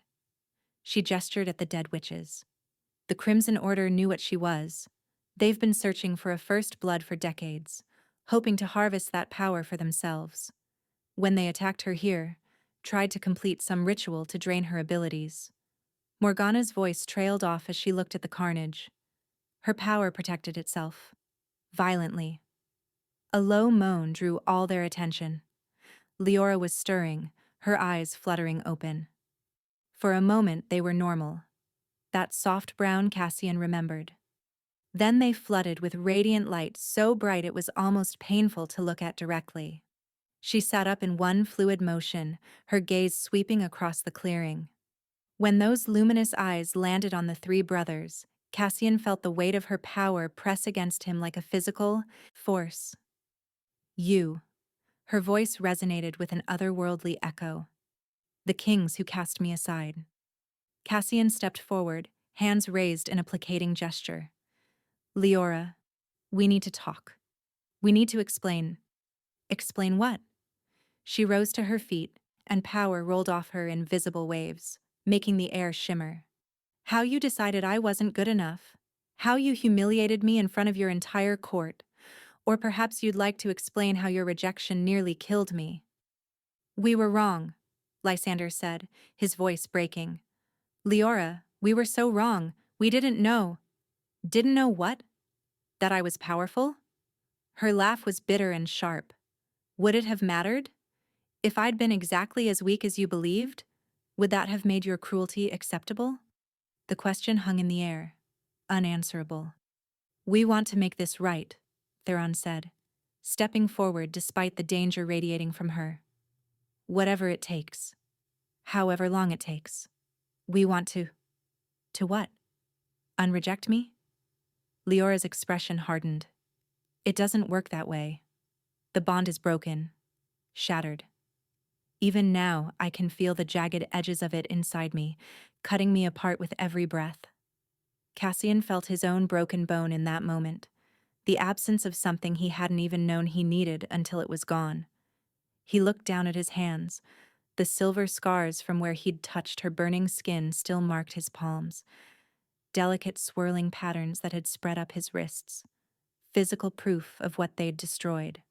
Speaker 1: She gestured at the dead witches. The Crimson Order knew what she was. They've been searching for a first blood for decades, hoping to harvest that power for themselves. When they attacked her here, tried to complete some ritual to drain her abilities. Morgana's voice trailed off as she looked at the carnage. Her power protected itself. Violently. A low moan drew all their attention. Leora was stirring, her eyes fluttering open. For a moment they were normal. That soft brown Cassian remembered. Then they flooded with radiant light so bright it was almost painful to look at directly. She sat up in one fluid motion, her gaze sweeping across the clearing. When those luminous eyes landed on the three brothers, Cassian felt the weight of her power press against him like a physical force. You. Her voice resonated with an otherworldly echo. The kings who cast me aside. Cassian stepped forward, hands raised in a placating gesture. Leora, we need to talk. We need to explain. Explain what? She rose to her feet, and power rolled off her in visible waves, making the air shimmer. How you decided I wasn't good enough. How you humiliated me in front of your entire court. Or perhaps you'd like to explain how your rejection nearly killed me. We were wrong, Lysander said, his voice breaking. Leora, we were so wrong. We didn't know. Didn't know what? That I was powerful? Her laugh was bitter and sharp. Would it have mattered? If I'd been exactly as weak as you believed, would that have made your cruelty acceptable? The question hung in the air, unanswerable. We want to make this right, Theron said, stepping forward despite the danger radiating from her. Whatever it takes. However long it takes. We want to— To what? Unreject me? Leora's expression hardened. It doesn't work that way. The bond is broken. Shattered. Even now, I can feel the jagged edges of it inside me, cutting me apart with every breath. Cassian felt his own broken bone in that moment, the absence of something he hadn't even known he needed until it was gone. He looked down at his hands. The silver scars from where he'd touched her burning skin still marked his palms, delicate swirling patterns that had spread up his wrists, physical proof of what they'd destroyed.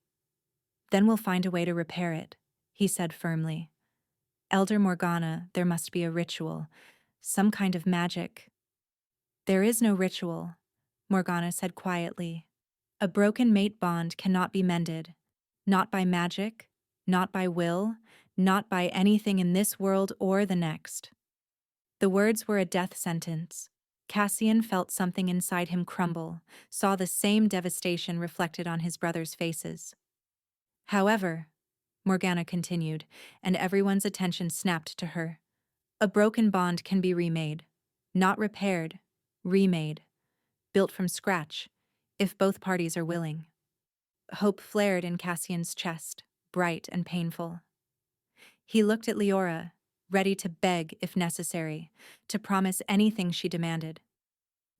Speaker 1: Then we'll find a way to repair it, he said firmly. Elder Morgana, there must be a ritual, some kind of magic. There is no ritual, Morgana said quietly. A broken mate bond cannot be mended. Not by magic, not by will, not by anything in this world or the next. The words were a death sentence. Cassian felt something inside him crumble, saw the same devastation reflected on his brothers' faces. However, Morgana continued, and everyone's attention snapped to her. A broken bond can be remade. Not repaired, remade. Built from scratch, if both parties are willing. Hope flared in Cassian's chest, bright and painful. He looked at Leora, ready to beg if necessary, to promise anything she demanded.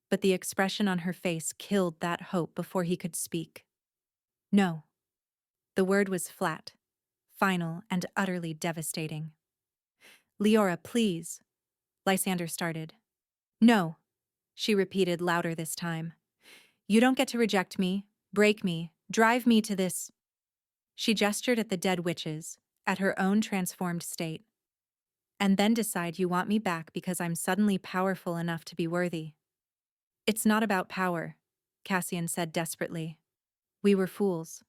Speaker 1: But the expression on her face killed that hope before he could speak. No. The word was flat, final, and utterly devastating. Leora, please, Lysander started. No, she repeated louder this time. You don't get to reject me, break me, drive me to this. She gestured at the dead witches, at her own transformed state. And then decide you want me back because I'm suddenly powerful enough to be worthy. It's not about power, Cassian said desperately. We were fools.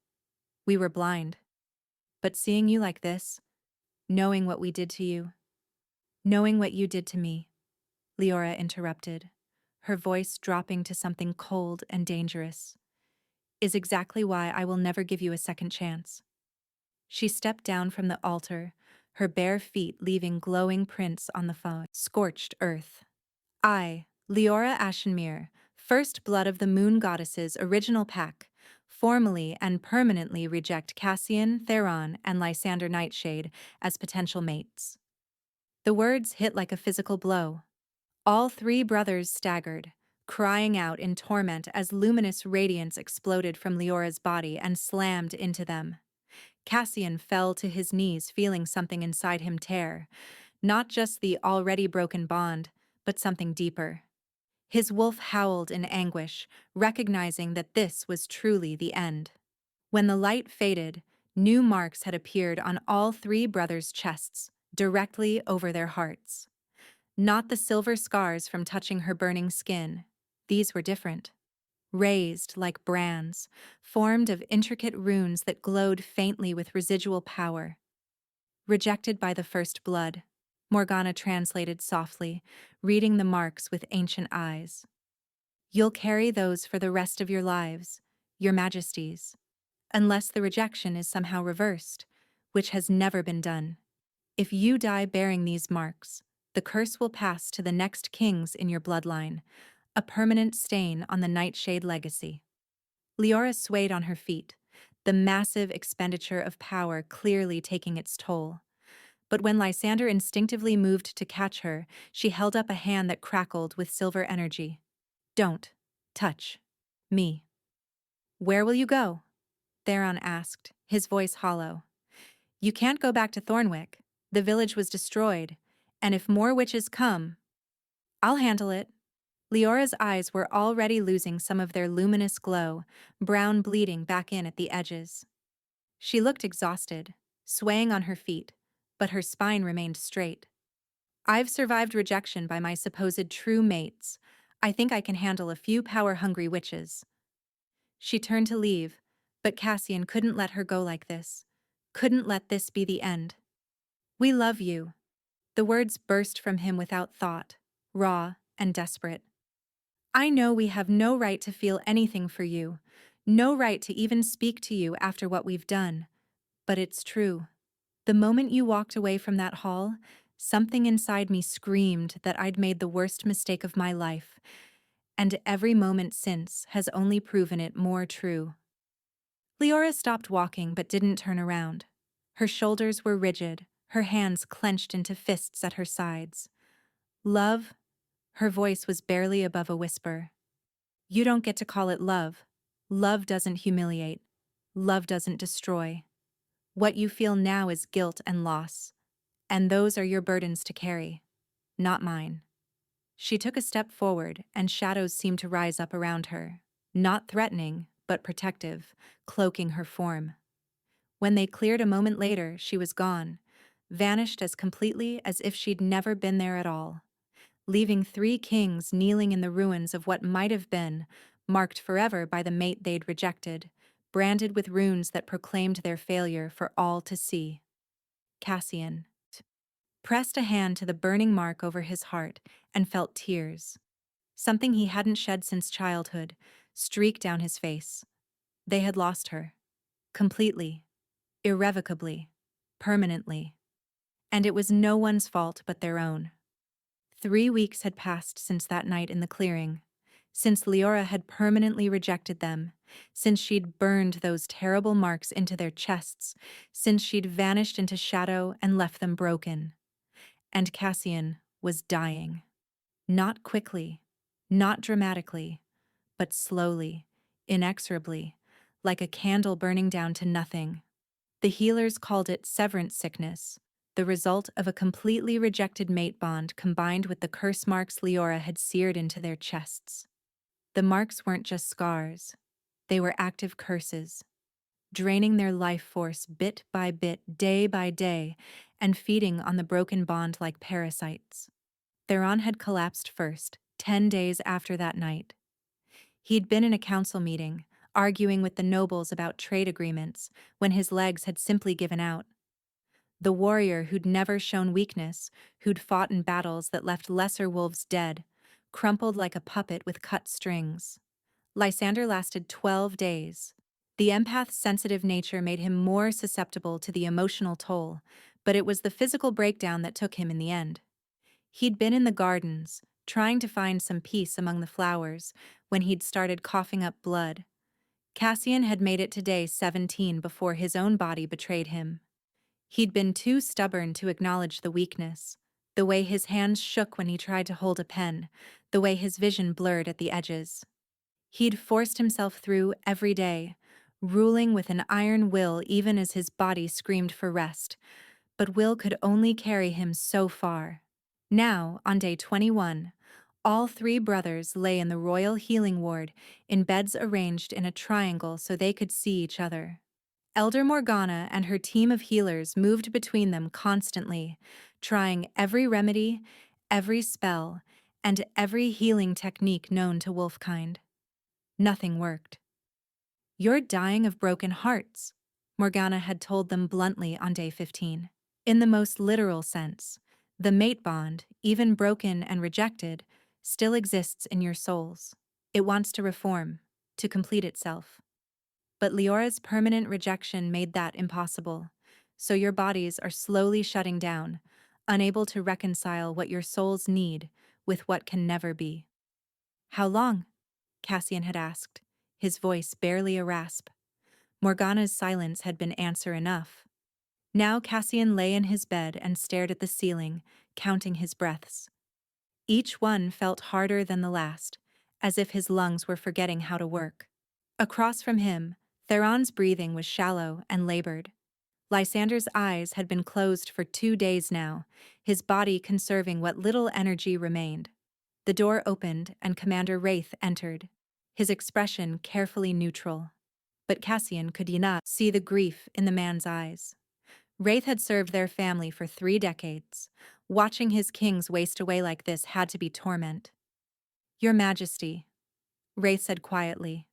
Speaker 1: We were blind. But seeing you like this, knowing what we did to you, knowing what you did to me, Leora interrupted, her voice dropping to something cold and dangerous, is exactly why I will never give you a second chance. She stepped down from the altar, her bare feet leaving glowing prints on the scorched earth. I, Leora Ashenmere, first blood of the moon goddess's original pack, formally and permanently reject Cassian, Theron, and Lysander Nightshade as potential mates. The words hit like a physical blow. All three brothers staggered, crying out in torment as luminous radiance exploded from Leora's body and slammed into them. Cassian fell to his knees, feeling something inside him tear, not just the already broken bond, but something deeper. His wolf howled in anguish, recognizing that this was truly the end. When the light faded, new marks had appeared on all three brothers' chests, directly over their hearts. Not the silver scars from touching her burning skin. These were different. Raised like brands, formed of intricate runes that glowed faintly with residual power. Rejected by the first blood, Morgana translated softly, reading the marks with ancient eyes. You'll carry those for the rest of your lives, your majesties, unless the rejection is somehow reversed, which has never been done. If you die bearing these marks, the curse will pass to the next kings in your bloodline, a permanent stain on the Nightshade legacy. Leora swayed on her feet, the massive expenditure of power clearly taking its toll. But when Lysander instinctively moved to catch her, she held up a hand that crackled with silver energy. Don't touch me. Where will you go? Theron asked, his voice hollow. You can't go back to Thornwick. The village was destroyed, and if more witches come, I'll handle it. Leora's eyes were already losing some of their luminous glow, brown bleeding back in at the edges. She looked exhausted, swaying on her feet, but her spine remained straight. I've survived rejection by my supposed true mates. I think I can handle a few power-hungry witches. She turned to leave, but Cassian couldn't let her go like this. Couldn't let this be the end. We love you. The words burst from him without thought, raw and desperate. I know we have no right to feel anything for you, no right to even speak to you after what we've done. But it's true. The moment you walked away from that hall, something inside me screamed that I'd made the worst mistake of my life, and every moment since has only proven it more true. Leora stopped walking but didn't turn around. Her shoulders were rigid, her hands clenched into fists at her sides. Love? Her voice was barely above a whisper. You don't get to call it love. Love doesn't humiliate. Love doesn't destroy. What you feel now is guilt and loss. And those are your burdens to carry, not mine. She took a step forward, and shadows seemed to rise up around her, not threatening, but protective, cloaking her form. When they cleared a moment later, she was gone, vanished as completely as if she'd never been there at all, leaving three kings kneeling in the ruins of what might have been, marked forever by the mate they'd rejected, branded with runes that proclaimed their failure for all to see. Cassian pressed a hand to the burning mark over his heart and felt tears. Something he hadn't shed since childhood streaked down his face. They had lost her. Completely. Irrevocably. Permanently. And it was no one's fault but their own. 3 weeks had passed since that night in the clearing, since Leora had permanently rejected them, since she'd burned those terrible marks into their chests, since she'd vanished into shadow and left them broken. And Cassian was dying. Not quickly, not dramatically, but slowly, inexorably, like a candle burning down to nothing. The healers called it severance sickness, the result of a completely rejected mate bond combined with the curse marks Leora had seared into their chests. The marks weren't just scars. They were active curses, draining their life force bit by bit, day by day, and feeding on the broken bond like parasites. Theron had collapsed first, 10 days after that night. He'd been in a council meeting, arguing with the nobles about trade agreements, when his legs had simply given out. The warrior who'd never shown weakness, who'd fought in battles that left lesser wolves dead, crumpled like a puppet with cut strings. Lysander lasted 12 days. The empath's sensitive nature made him more susceptible to the emotional toll, but it was the physical breakdown that took him in the end. He'd been in the gardens, trying to find some peace among the flowers, when he'd started coughing up blood. Cassian had made it to day 17 before his own body betrayed him. He'd been too stubborn to acknowledge the weakness, the way his hands shook when he tried to hold a pen, the way his vision blurred at the edges. He'd forced himself through every day, ruling with an iron will even as his body screamed for rest, but will could only carry him so far. Now, on day 21, all 3 brothers lay in the royal healing ward, in beds arranged in a triangle so they could see each other. Elder Morgana and her team of healers moved between them constantly, trying every remedy, every spell, and every healing technique known to wolfkind. Nothing worked. "You're dying of broken hearts," Morgana had told them bluntly on day 15. In the most literal sense, the mate bond, even broken and rejected, still exists in your souls. It wants to reform, to complete itself. But Leora's permanent rejection made that impossible, so your bodies are slowly shutting down, unable to reconcile what your souls need with what can never be. "How long?" Cassian had asked, his voice barely a rasp. Morgana's silence had been answer enough. Now Cassian lay in his bed and stared at the ceiling, counting his breaths. Each one felt harder than the last, as if his lungs were forgetting how to work. Across from him, Theron's breathing was shallow and labored. Lysander's eyes had been closed for 2 days now, his body conserving what little energy remained. The door opened and Commander Wraith entered, his expression carefully neutral. But Cassian could not see the grief in the man's eyes. Wraith had served their family for 3 decades. Watching his kings waste away like this had to be torment. "Your Majesty," Wraith said quietly,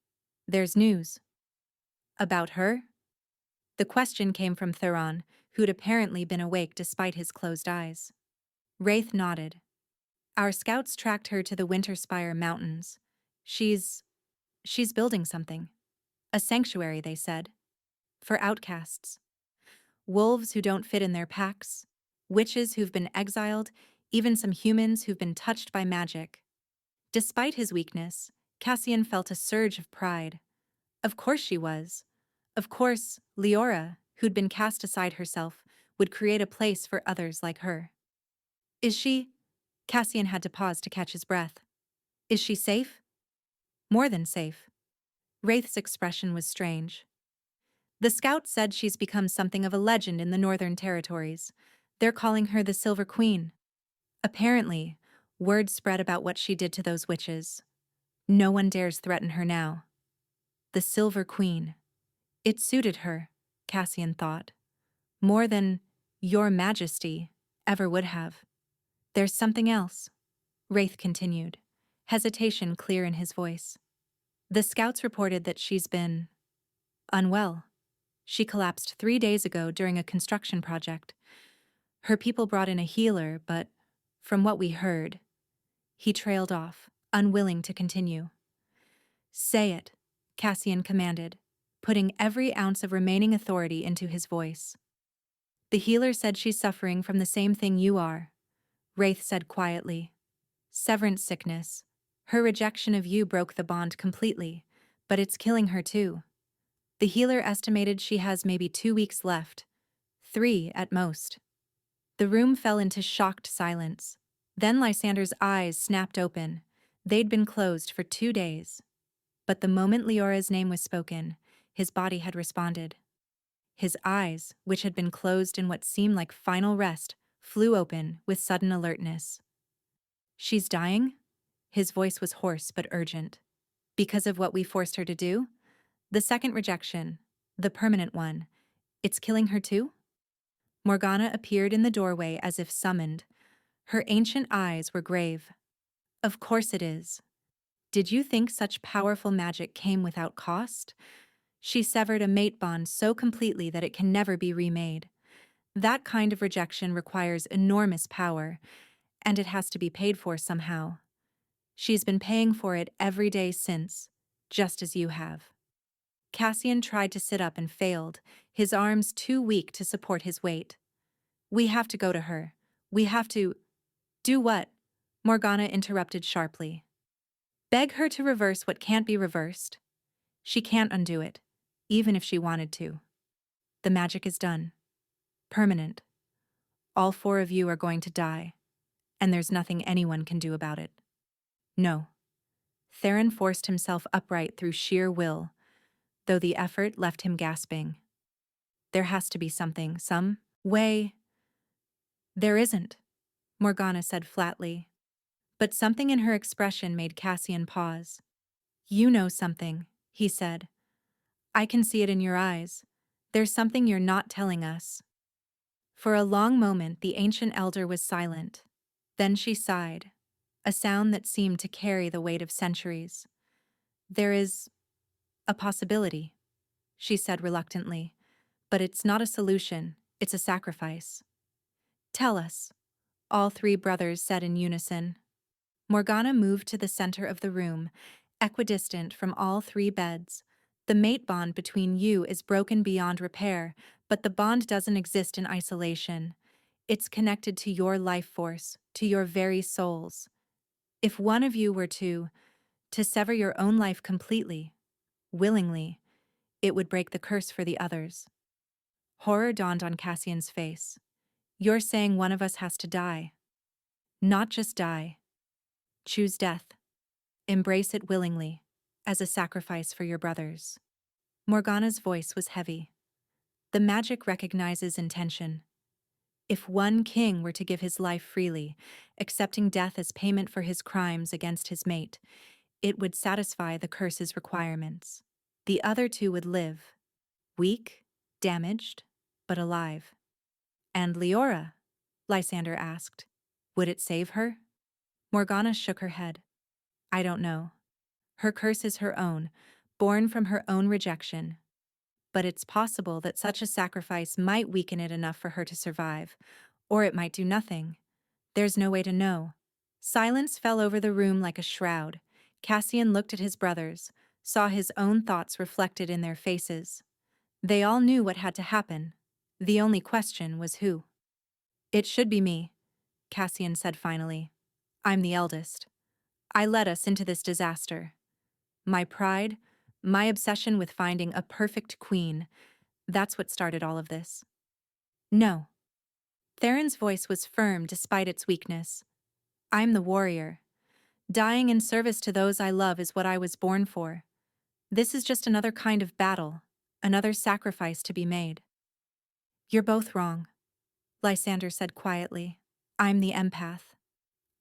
Speaker 1: "there's news." "About her?" The question came from Theron, who'd apparently been awake despite his closed eyes. Wraith nodded. "Our scouts tracked her to the Winterspire Mountains. She's building something. A sanctuary, they said. For outcasts. Wolves who don't fit in their packs, witches who've been exiled, even some humans who've been touched by magic." Despite his weakness, Cassian felt a surge of pride. Of course she was. Of course, Leora, who'd been cast aside herself, would create a place for others like her. "Is she?" Cassian had to pause to catch his breath. "Is she safe?" "More than safe." Wraith's expression was strange. "The scouts said she's become something of a legend in the Northern Territories. They're calling her the Silver Queen. Apparently, word spread about what she did to those witches. No one dares threaten her now. The Silver Queen. It suited her, Cassian thought, more than Your Majesty ever would have. There's something else," Wraith continued, hesitation clear in his voice. The scouts reported that she's been unwell. She collapsed 3 days ago during a construction project. Her people brought in a healer, but from what we heard, he trailed off, unwilling to continue. Say it, Cassian commanded, putting every ounce of remaining authority into his voice. The healer said she's suffering from the same thing you are, Wraith said quietly. Severance sickness. Her rejection of you broke the bond completely, but it's killing her too. The healer estimated she has maybe 2 weeks left, 3 at most. The room fell into shocked silence. Then Lysander's eyes snapped open. They'd been closed for 2 days. But the moment Leora's name was spoken, his body had responded. His eyes, which had been closed in what seemed like final rest, flew open with sudden alertness. She's dying? His voice was hoarse but urgent. Because of what we forced her to do? The second rejection, the permanent one, it's killing her too? Morgana appeared in the doorway as if summoned. Her ancient eyes were grave. Of course it is. Did you think such powerful magic came without cost? She severed a mate bond so completely that it can never be remade. That kind of rejection requires enormous power, and it has to be paid for somehow. She's been paying for it every day since, just as you have. Cassian tried to sit up and failed, his arms too weak to support his weight. We have to go to her. We have to— Do what? Morgana interrupted sharply. Beg her to reverse what can't be reversed. She can't undo it, even if she wanted to. The magic is done. Permanent. All 4 of you are going to die, and there's nothing anyone can do about it. No. Theron forced himself upright through sheer will, though the effort left him gasping. There has to be something, some way. There isn't, Morgana said flatly. But something in her expression made Cassian pause. You know something, he said. I can see it in your eyes. There's something you're not telling us. For a long moment the ancient elder was silent. Then she sighed, a sound that seemed to carry the weight of centuries. There is a possibility, she said reluctantly, but it's not a solution, it's a sacrifice. Tell us, all 3 brothers said in unison. Morgana moved to the center of the room, equidistant from all 3 beds. The mate bond between you is broken beyond repair, but the bond doesn't exist in isolation. It's connected to your life force, to your very souls. If one of you were to sever your own life completely, willingly, it would break the curse for the others. Horror dawned on Cassian's face. You're saying one of us has to die. Not just die. Choose death. Embrace it willingly, as a sacrifice for your brothers. Morgana's voice was heavy. The magic recognizes intention. If one king were to give his life freely, accepting death as payment for his crimes against his mate, it would satisfy the curse's requirements. The other 2 would live. Weak, damaged, but alive. And Leora? Lysander asked. Would it save her? Morgana shook her head. I don't know. Her curse is her own, born from her own rejection. But it's possible that such a sacrifice might weaken it enough for her to survive, or it might do nothing. There's no way to know. Silence fell over the room like a shroud. Cassian looked at his brothers, saw his own thoughts reflected in their faces. They all knew what had to happen. The only question was who. It should be me, Cassian said finally. I'm the eldest. I led us into this disaster. My pride, my obsession with finding a perfect queen, that's what started all of this. No. Theron's voice was firm despite its weakness. I'm the warrior. Dying in service to those I love is what I was born for. This is just another kind of battle, another sacrifice to be made. You're both wrong, Lysander said quietly. I'm the empath.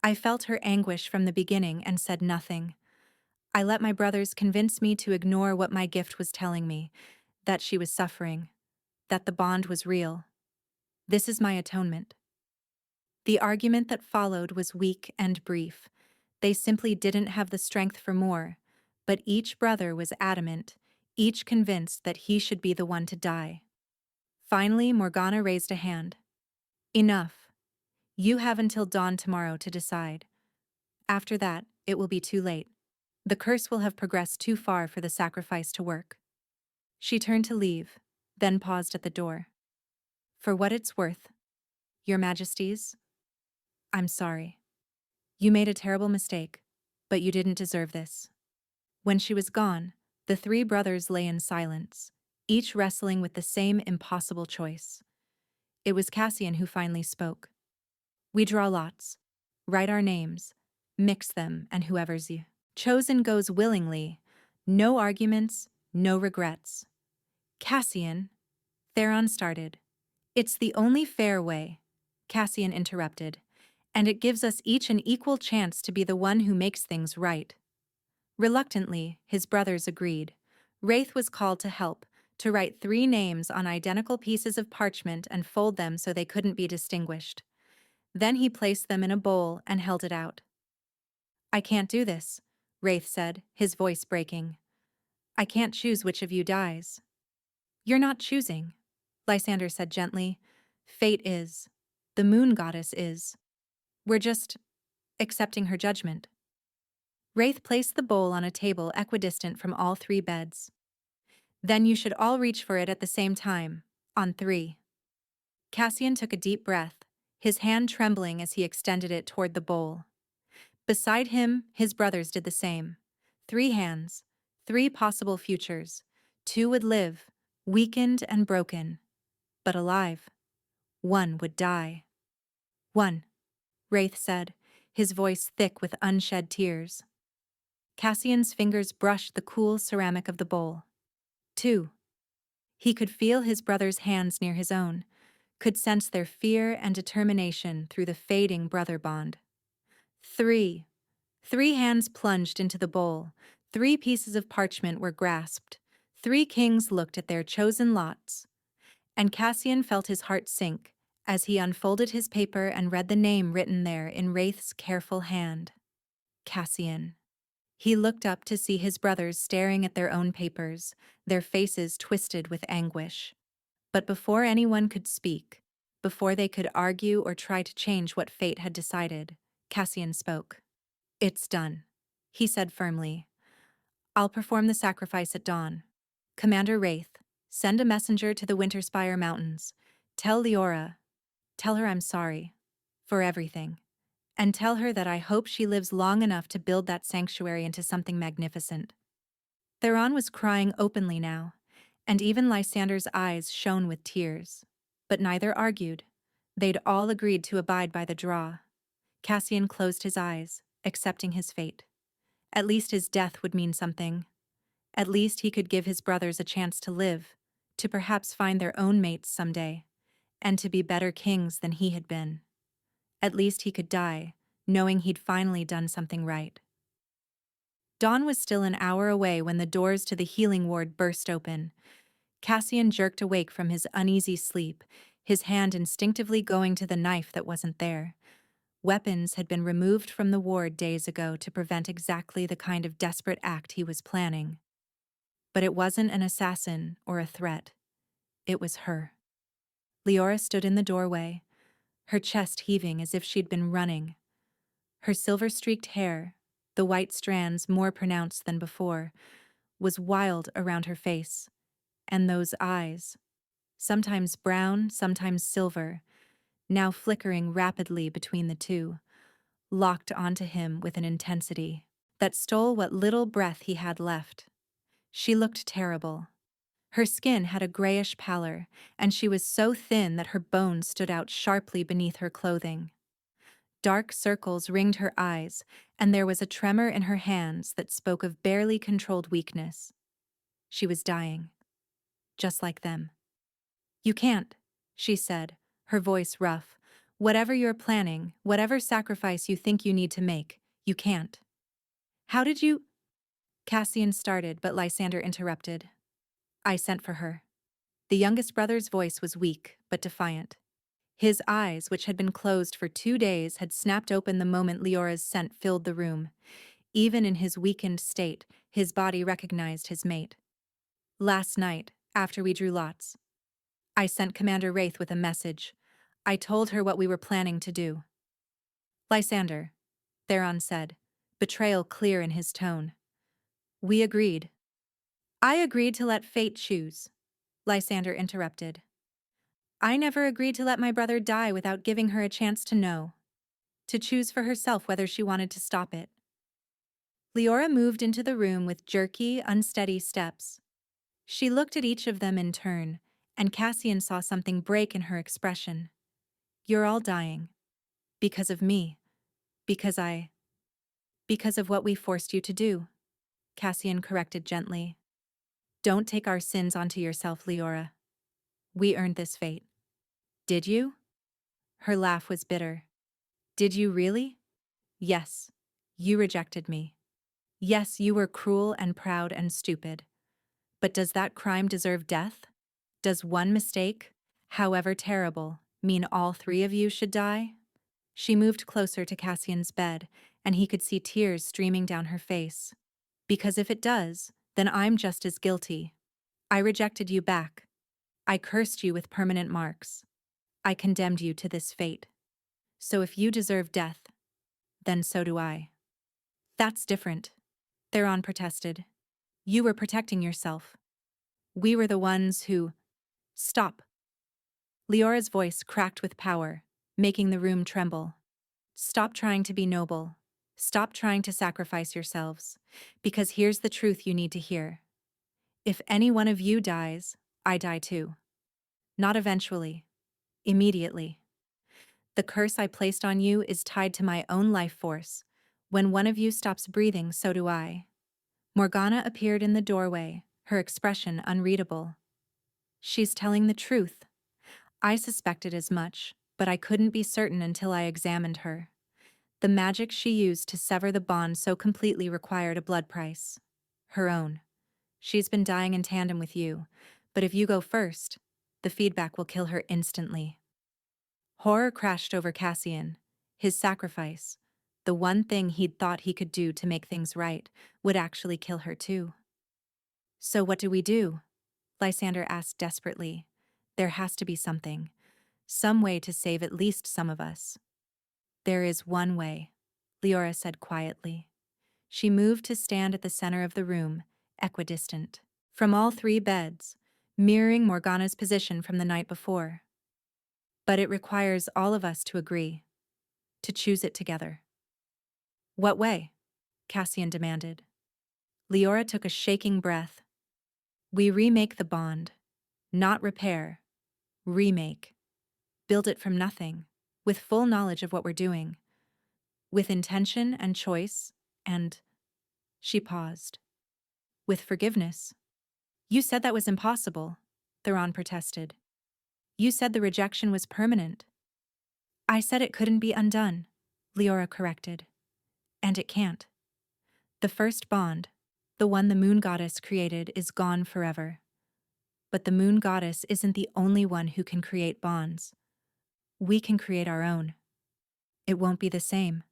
Speaker 1: I felt her anguish from the beginning and said nothing. I let my brothers convince me to ignore what my gift was telling me, that she was suffering, that the bond was real. This is my atonement. The argument that followed was weak and brief. They simply didn't have the strength for more, But each brother was adamant, each convinced that he should be the one to die. Finally, Morgana raised a hand. Enough. You have until dawn tomorrow to decide. After that, it will be too late. The curse will have progressed too far for the sacrifice to work. She turned to leave, then paused at the door. For what it's worth, Your Majesties, I'm sorry. You made a terrible mistake, but you didn't deserve this. When she was gone, the three brothers lay in silence, each wrestling with the same impossible choice. It was Cassian who finally spoke. We draw lots, write our names, mix them, and whoever's chosen goes willingly. No arguments, no regrets. Cassian, Theron started. It's the only fair way, Cassian interrupted, and it gives us each an equal chance to be the one who makes things right. Reluctantly, his brothers agreed. Wraith was called to help, to write 3 names on identical pieces of parchment and fold them so they couldn't be distinguished. Then he placed them in a bowl and held it out. I can't do this, Wraith said, his voice breaking. I can't choose which of you dies. You're not choosing, Lysander said gently. Fate is. The moon goddess is. We're just accepting her judgment. Wraith placed the bowl on a table equidistant from all 3 beds. Then you should all reach for it at the same time, on 3. Cassian took a deep breath, his hand trembling as he extended it toward the bowl. Beside him, his brothers did the same. 3 hands, 3 possible futures. 2 would live, weakened and broken, but alive. 1 would die. 1, Wraith said, his voice thick with unshed tears. Cassian's fingers brushed the cool ceramic of the bowl. 2. He could feel his brother's hands near his own, could sense their fear and determination through the fading brother bond. 3. 3 hands plunged into the bowl, 3 pieces of parchment were grasped, 3 kings looked at their chosen lots. And Cassian felt his heart sink as he unfolded his paper and read the name written there in Wraith's careful hand. Cassian. He looked up to see his brothers staring at their own papers, their faces twisted with anguish. But before anyone could speak, before they could argue or try to change what fate had decided, Cassian spoke. It's done, he said firmly. I'll perform the sacrifice at dawn. Commander Wraith, send a messenger to the Winterspire Mountains. Tell Leora. Tell her I'm sorry. For everything. And tell her that I hope she lives long enough to build that sanctuary into something magnificent. Theron was crying openly now, and even Lysander's eyes shone with tears. But neither argued. They'd all agreed to abide by the draw. Cassian closed his eyes, accepting his fate. At least his death would mean something. At least he could give his brothers a chance to live, to perhaps find their own mates someday, and to be better kings than he had been. At least he could die, knowing he'd finally done something right. Dawn was still an hour away when the doors to the healing ward burst open. Cassian jerked awake from his uneasy sleep, his hand instinctively going to the knife that wasn't there. Weapons had been removed from the ward days ago to prevent exactly the kind of desperate act he was planning. But it wasn't an assassin or a threat. It was her. Leora stood in the doorway, her chest heaving as if she'd been running. Her silver-streaked hair, the white strands more pronounced than before, was wild around her face, and those eyes, sometimes brown, sometimes silver, now flickering rapidly between the two, locked onto him with an intensity that stole what little breath he had left. She looked terrible. Her skin had a grayish pallor, and she was so thin that her bones stood out sharply beneath her clothing. Dark circles ringed her eyes, and there was a tremor in her hands that spoke of barely controlled weakness. She was dying. Just like them. You can't, she said, her voice rough. Whatever you're planning, whatever sacrifice you think you need to make, you can't. How did you? Cassian started, but Lysander interrupted. I sent for her. The youngest brother's voice was weak, but defiant. His eyes, which had been closed for 2 days, had snapped open the moment Leora's scent filled the room. Even in his weakened state, his body recognized his mate. Last night, after we drew lots, I sent Commander Wraith with a message. I told her what we were planning to do. Lysander, Theron said, betrayal clear in his tone. We agreed. I agreed to let fate choose, Lysander interrupted. I never agreed to let my brother die without giving her a chance to know, to choose for herself whether she wanted to stop it. Leora moved into the room with jerky, unsteady steps. She looked at each of them in turn, and Cassian saw something break in her expression. You're all dying. Because of me. Because of what we forced you to do, Cassian corrected gently. Don't take our sins onto yourself, Leora. We earned this fate. Did you? Her laugh was bitter. Did you really? Yes. You rejected me. Yes, you were cruel and proud and stupid. But does that crime deserve death? Does one mistake, however terrible, mean all three of you should die? She moved closer to Cassian's bed, and he could see tears streaming down her face. Because if it does, then I'm just as guilty. I rejected you back. I cursed you with permanent marks. I condemned you to this fate. So if you deserve death, then so do I. That's different, Theron protested. You were protecting yourself. We were the ones who… Stop. Leora's voice cracked with power, making the room tremble. Stop trying to be noble. Stop trying to sacrifice yourselves. Because here's the truth you need to hear. If any one of you dies, I die too. Not eventually. Immediately. The curse I placed on you is tied to my own life force. When one of you stops breathing, so do I. Morgana appeared in the doorway, her expression unreadable. She's telling the truth. I suspected as much, but I couldn't be certain until I examined her. The magic she used to sever the bond so completely required a blood price. Her own. She's been dying in tandem with you, but if you go first, the feedback will kill her instantly. Horror crashed over Cassian. His sacrifice, the one thing he'd thought he could do to make things right, would actually kill her too. So what do we do? Lysander asked desperately. There has to be something. Some way to save at least some of us. There is one way, Leora said quietly. She moved to stand at the center of the room, equidistant from all three beds, mirroring Morgana's position from the night before. But it requires all of us to agree, to choose it together. What way? Cassian demanded. Leora took a shaking breath. We remake the bond. Not repair. Remake. Build it from nothing, with full knowledge of what we're doing. With intention and choice, and… She paused. With forgiveness. You said that was impossible, Theron protested. You said the rejection was permanent. I said it couldn't be undone, Leora corrected. And it can't. The first bond, the one the moon goddess created, is gone forever. But the moon goddess isn't the only one who can create bonds. We can create our own. It won't be the same.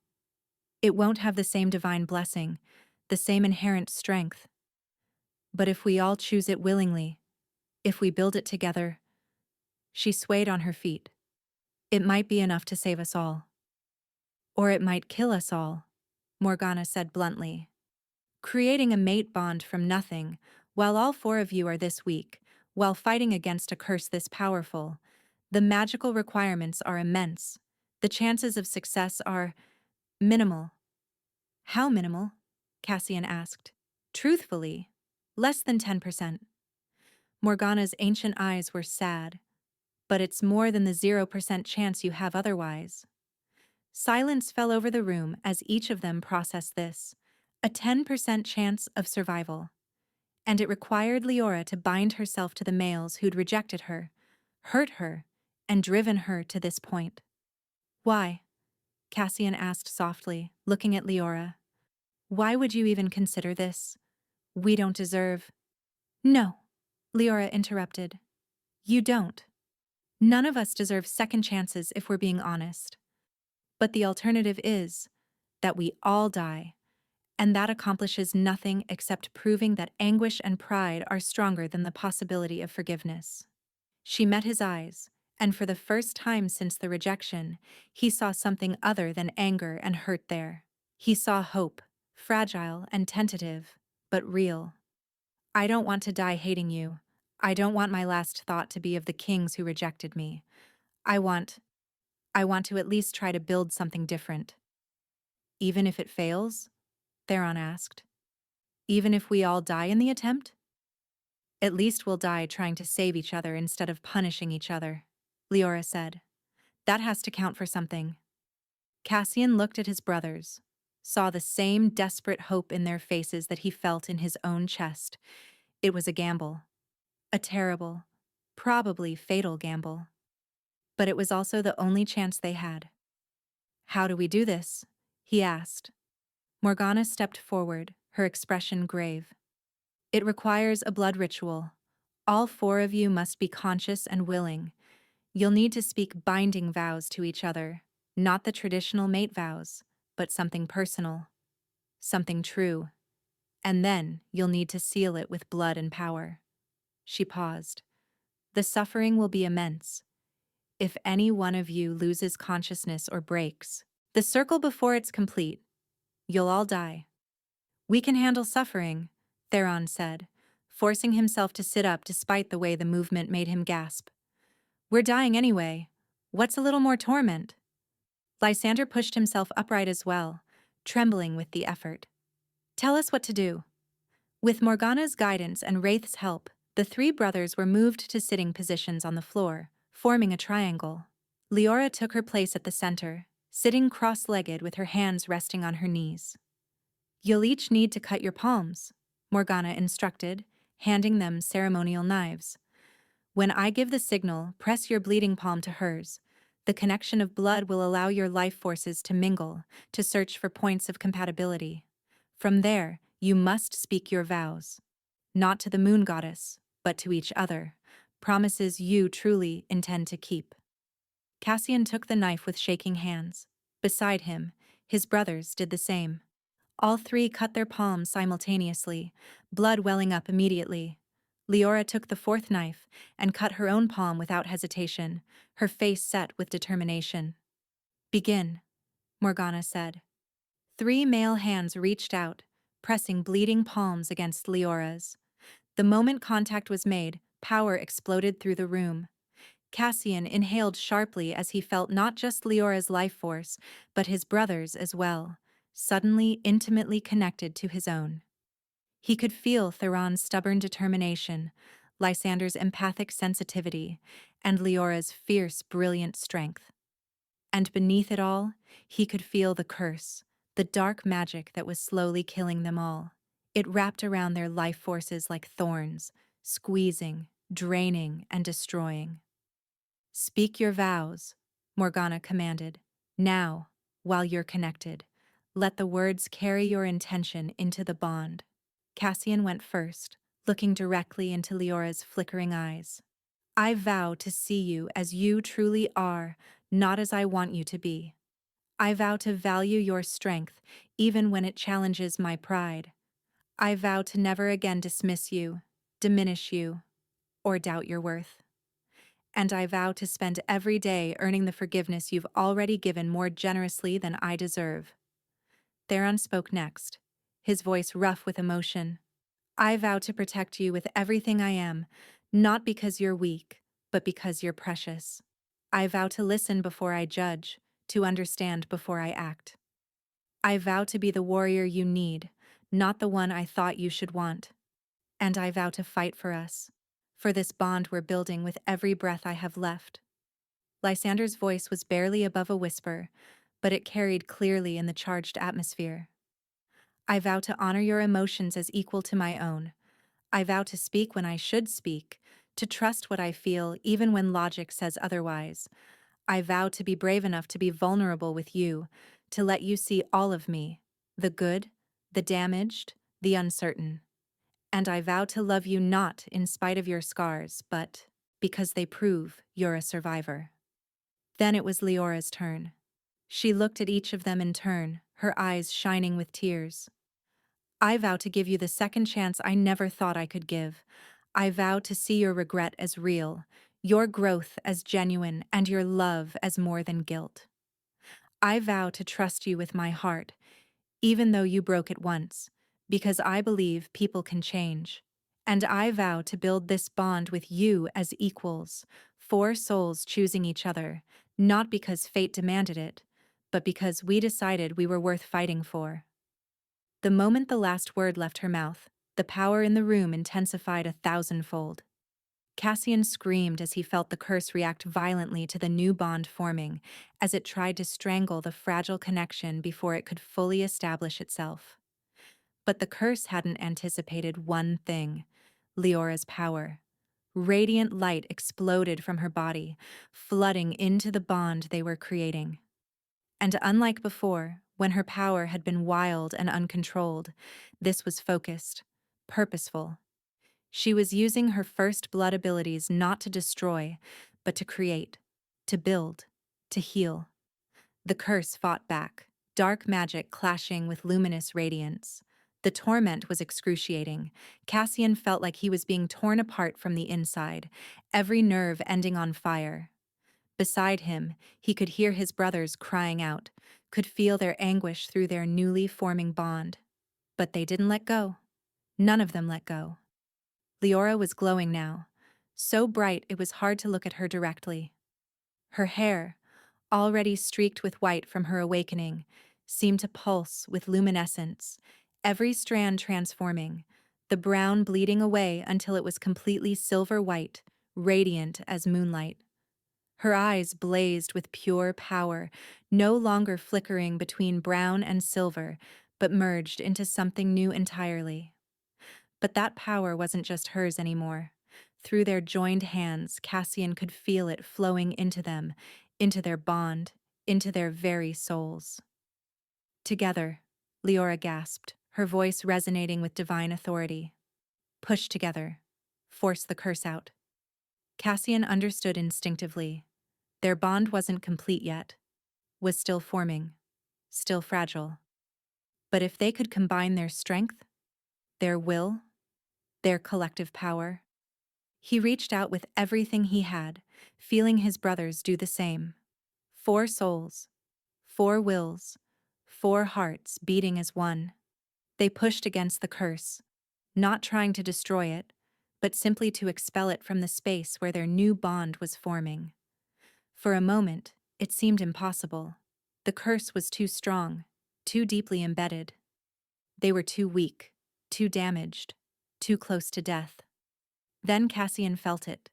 Speaker 1: It won't have the same divine blessing, the same inherent strength. But if we all choose it willingly, if we build it together… She swayed on her feet. It might be enough to save us all. Or it might kill us all, Morgana said bluntly. Creating a mate bond from nothing, while all four of you are this weak, while fighting against a curse this powerful, the magical requirements are immense. The chances of success are… minimal. How minimal? Cassian asked. Truthfully, less than 10%. Morgana's ancient eyes were sad. But it's more than the 0% chance you have otherwise. Silence fell over the room as each of them processed this. A 10% chance of survival. And it required Leora to bind herself to the males who'd rejected her, hurt her, and driven her to this point. Why? Cassian asked softly, looking at Leora. Why would you even consider this? We don't deserve… No, Leora interrupted. You don't. None of us deserve second chances if we're being honest. But the alternative is that we all die, and that accomplishes nothing except proving that anguish and pride are stronger than the possibility of forgiveness. She met his eyes, and for the first time since the rejection, he saw something other than anger and hurt there. He saw hope, fragile and tentative, but real. I don't want to die hating you. I don't want my last thought to be of the kings who rejected me. I want to at least try to build something different. Even if it fails? Theron asked. Even if we all die in the attempt? At least we'll die trying to save each other instead of punishing each other, Leora said. That has to count for something. Cassian looked at his brothers, saw the same desperate hope in their faces that he felt in his own chest. It was a gamble. A terrible, probably fatal gamble. But it was also the only chance they had. How do we do this? He asked. Morgana stepped forward, her expression grave. It requires a blood ritual. All 4 of you must be conscious and willing. You'll need to speak binding vows to each other, not the traditional mate vows, but something personal, something true. And then you'll need to seal it with blood and power. She paused. The suffering will be immense. If any one of you loses consciousness or breaks, the circle before it's complete, you'll all die. We can handle suffering, Theron said, forcing himself to sit up despite the way the movement made him gasp. We're dying anyway. What's a little more torment? Lysander pushed himself upright as well, trembling with the effort. Tell us what to do. With Morgana's guidance and Wraith's help, the 3 brothers were moved to sitting positions on the floor, forming a triangle. Leora took her place at the center, sitting cross-legged with her hands resting on her knees. You'll each need to cut your palms, Morgana instructed, handing them ceremonial knives. When I give the signal, press your bleeding palm to hers. The connection of blood will allow your life forces to mingle, to search for points of compatibility. From there, you must speak your vows. Not to the moon goddess, but to each other. Promises you truly intend to keep. Cassian took the knife with shaking hands. Beside him, his brothers did the same. All 3 cut their palms simultaneously, blood welling up immediately. Leora took the 4th knife and cut her own palm without hesitation, her face set with determination. Begin, Morgana said. 3 male hands reached out, pressing bleeding palms against Leora's. The moment contact was made, power exploded through the room. Cassian inhaled sharply as he felt not just Leora's life force, but his brother's as well, suddenly intimately connected to his own. He could feel Theron's stubborn determination, Lysander's empathic sensitivity, and Leora's fierce, brilliant strength. And beneath it all, he could feel the curse, the dark magic that was slowly killing them all. It wrapped around their life forces like thorns, squeezing, draining, and destroying. Speak your vows, Morgana commanded. Now, while you're connected, let the words carry your intention into the bond. Cassian went first, looking directly into Leora's flickering eyes. I vow to see you as you truly are, not as I want you to be. I vow to value your strength, even when it challenges my pride. I vow to never again dismiss you, diminish you, or doubt your worth. And I vow to spend every day earning the forgiveness you've already given more generously than I deserve. Theron spoke next, his voice rough with emotion. I vow to protect you with everything I am, not because you're weak, but because you're precious. I vow to listen before I judge, to understand before I act. I vow to be the warrior you need, not the one I thought you should want. And I vow to fight for us, for this bond we're building with every breath I have left. Lysander's voice was barely above a whisper, but it carried clearly in the charged atmosphere. I vow to honor your emotions as equal to my own. I vow to speak when I should speak, to trust what I feel even when logic says otherwise. I vow to be brave enough to be vulnerable with you, to let you see all of me, the good, the damaged, the uncertain. And I vow to love you not in spite of your scars, but because they prove you're a survivor. Then it was Leora's turn. She looked at each of them in turn, her eyes shining with tears. I vow to give you the second chance I never thought I could give. I vow to see your regret as real, your growth as genuine, and your love as more than guilt. I vow to trust you with my heart, even though you broke it once, because I believe people can change. And I vow to build this bond with you as equals, four souls choosing each other, not because fate demanded it, but because we decided we were worth fighting for. The moment the last word left her mouth, the power in the room intensified 1,000-fold. Cassian screamed as he felt the curse react violently to the new bond forming, as it tried to strangle the fragile connection before it could fully establish itself. But the curse hadn't anticipated one thing: Leora's power. Radiant light exploded from her body, flooding into the bond they were creating. And unlike before, when her power had been wild and uncontrolled, this was focused, purposeful. She was using her first blood abilities not to destroy, but to create, to build, to heal. The curse fought back, dark magic clashing with luminous radiance. The torment was excruciating. Cassian felt like he was being torn apart from the inside, every nerve ending on fire. Beside him, he could hear his brothers crying out, could feel their anguish through their newly forming bond. But they didn't let go. None of them let go. Leora was glowing now, so bright it was hard to look at her directly. Her hair, already streaked with white from her awakening, seemed to pulse with luminescence, every strand transforming, the brown bleeding away until it was completely silver white, radiant as moonlight. Her eyes blazed with pure power, no longer flickering between brown and silver, but merged into something new entirely. But that power wasn't just hers anymore. Through their joined hands, Cassian could feel it flowing into them, into their bond, into their very souls. Together, Leora gasped, her voice resonating with divine authority. Push together. Force the curse out. Cassian understood instinctively. Their bond wasn't complete yet, was still forming, still fragile. But if they could combine their strength, their will, their collective power, he reached out with everything he had, feeling his brothers do the same. 4 souls, 4 wills, 4 hearts beating as one. They pushed against the curse, not trying to destroy it, but simply to expel it from the space where their new bond was forming. For a moment, it seemed impossible. The curse was too strong, too deeply embedded. They were too weak, too damaged, too close to death. Then Cassian felt it,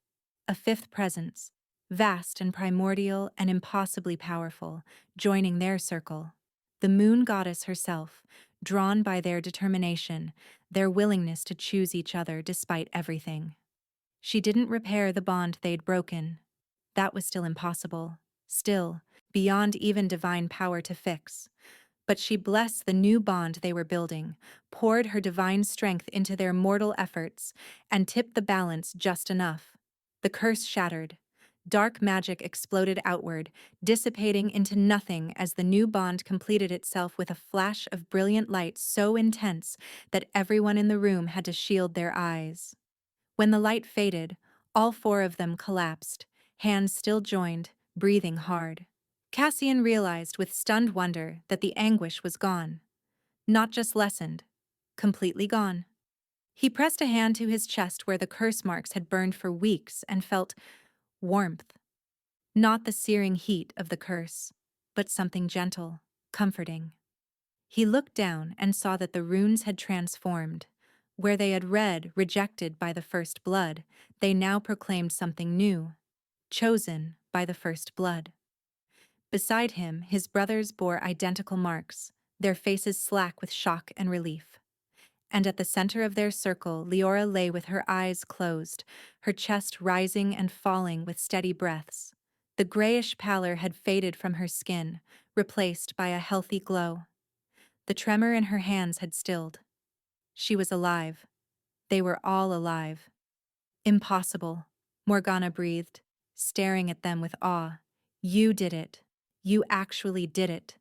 Speaker 1: a fifth presence, vast and primordial and impossibly powerful, joining their circle. The moon goddess herself, drawn by their determination, their willingness to choose each other despite everything. She didn't repair the bond they'd broken. That was still impossible, still, beyond even divine power to fix. But she blessed the new bond they were building, poured her divine strength into their mortal efforts, and tipped the balance just enough. The curse shattered. Dark magic exploded outward, dissipating into nothing as the new bond completed itself with a flash of brilliant light so intense that everyone in the room had to shield their eyes. When the light faded, all 4 of them collapsed, hands still joined, breathing hard. Cassian realized with stunned wonder that the anguish was gone. Not just lessened, completely gone. He pressed a hand to his chest where the curse marks had burned for weeks and felt warmth. Not the searing heat of the curse, but something gentle, comforting. He looked down and saw that the runes had transformed. Where they had read, "Rejected by the first blood," they now proclaimed something new, "Chosen by the first blood." Beside him, his brothers bore identical marks, their faces slack with shock and relief. And at the center of their circle, Leora lay with her eyes closed, her chest rising and falling with steady breaths. The grayish pallor had faded from her skin, replaced by a healthy glow. The tremor in her hands had stilled. She was alive. They were all alive. "Impossible," Morgana breathed, staring at them with awe. "You did it. You actually did it."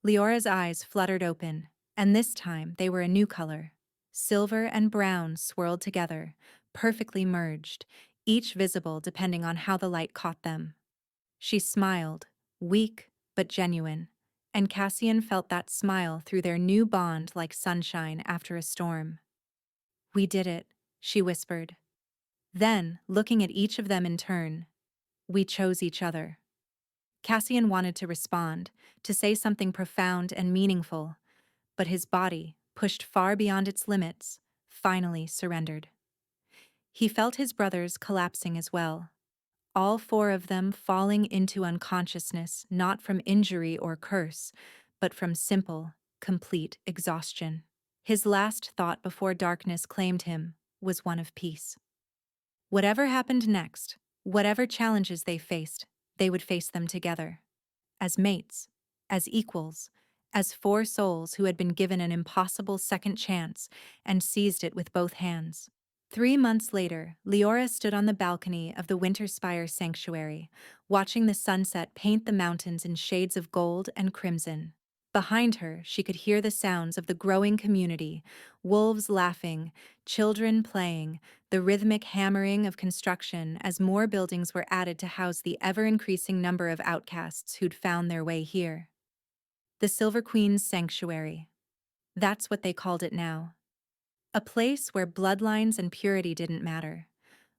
Speaker 1: Leora's eyes fluttered open, And this time they were a new color. Silver and brown swirled together, perfectly merged, each visible depending on how the light caught them. She smiled, weak but genuine, and Cassian felt that smile through their new bond like sunshine after a storm. "We did it," she whispered. Then, looking at each of them in turn, "We chose each other." Cassian wanted to respond, to say something profound and meaningful, but his body, pushed far beyond its limits, finally surrendered. He felt his brothers collapsing as well, all four of them falling into unconsciousness not from injury or curse, but from simple, complete exhaustion. His last thought before darkness claimed him was one of peace. Whatever happened next, whatever challenges they would face them together. As mates, as equals, as four souls who had been given an impossible second chance and seized it with both hands. 3 months later, Leora stood on the balcony of the Winterspire Sanctuary, watching the sunset paint the mountains in shades of gold and crimson. Behind her, she could hear the sounds of the growing community, wolves laughing, children playing, the rhythmic hammering of construction as more buildings were added to house the ever-increasing number of outcasts who'd found their way here. The Silver Queen's Sanctuary. That's what they called it now. A place where bloodlines and purity didn't matter,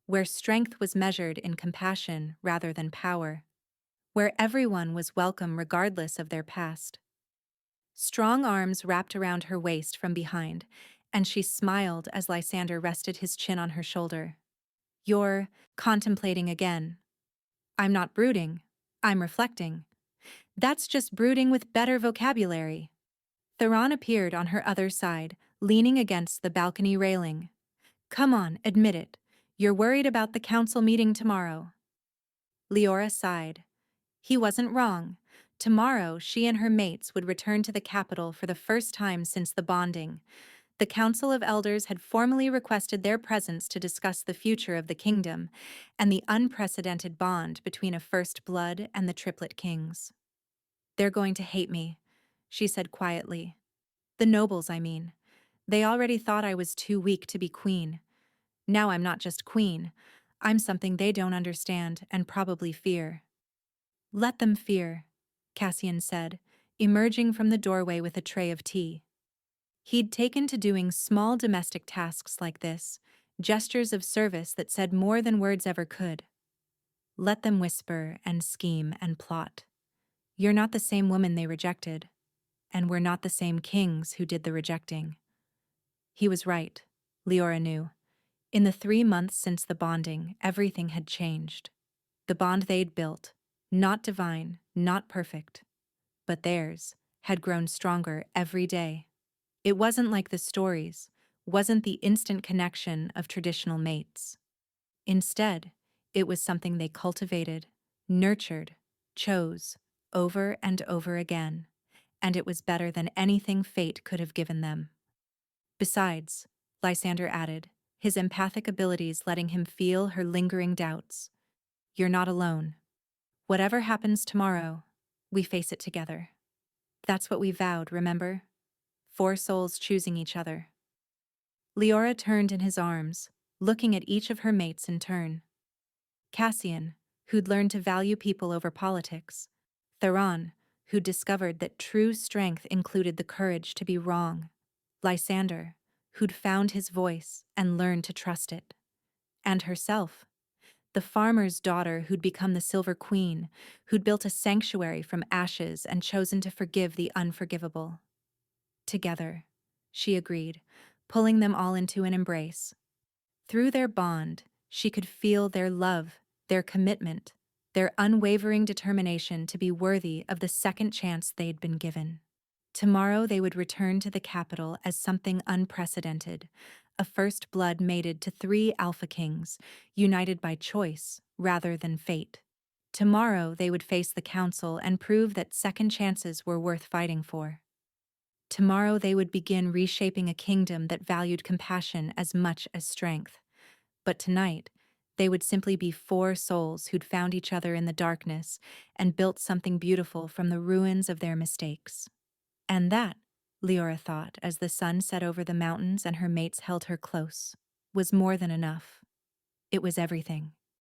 Speaker 1: where strength was measured in compassion rather than power, where everyone was welcome regardless of their past. Strong arms wrapped around her waist from behind, and she smiled as Lysander rested his chin on her shoulder. "You're contemplating again." "I'm not brooding. I'm reflecting." "That's just brooding with better vocabulary." Theron appeared on her other side, leaning against the balcony railing. "Come on, admit it. You're worried about the council meeting tomorrow." Leora sighed. He wasn't wrong. Tomorrow, she and her mates would return to the capital for the first time since the bonding. The Council of Elders had formally requested their presence to discuss the future of the kingdom and the unprecedented bond between a First Blood and the Triplet kings. "They're going to hate me," she said quietly. "The nobles, I mean. They already thought I was too weak to be queen. Now I'm not just queen. I'm something they don't understand and probably fear." "Let them fear," Cassian said, emerging from the doorway with a tray of tea. He'd taken to doing small domestic tasks like this, gestures of service that said more than words ever could. Let them whisper and scheme and plot. You're not the same woman they rejected, and we're not the same kings who did the rejecting. He was right, Leora knew. In the 3 months since the bonding, everything had changed. The bond they'd built, not divine, not perfect, but theirs, had grown stronger every day. It wasn't like the stories, wasn't the instant connection of traditional mates. Instead, it was something they cultivated, nurtured, chose, over and over again, and it was better than anything fate could have given them. Besides, Lysander added, his empathic abilities letting him feel her lingering doubts. You're not alone. Whatever happens tomorrow, we face it together. That's what we vowed, remember? 4 souls choosing each other. Leora turned in his arms, looking at each of her mates in turn. Cassian, who'd learned to value people over politics. Theron, who'd discovered that true strength included the courage to be wrong. Lysander, who'd found his voice and learned to trust it. And herself, the farmer's daughter who'd become the Silver Queen, who'd built a sanctuary from ashes and chosen to forgive the unforgivable. Together, she agreed, pulling them all into an embrace. Through their bond, she could feel their love, their commitment, their unwavering determination to be worthy of the second chance they'd been given. Tomorrow they would return to the capital as something unprecedented, a first blood mated to 3 Alpha Kings, united by choice rather than fate. Tomorrow they would face the council and prove that second chances were worth fighting for. Tomorrow they would begin reshaping a kingdom that valued compassion as much as strength. But tonight, they would simply be 4 souls who'd found each other in the darkness and built something beautiful from the ruins of their mistakes. And that, Leora thought as the sun set over the mountains and her mates held her close, was more than enough. It was everything.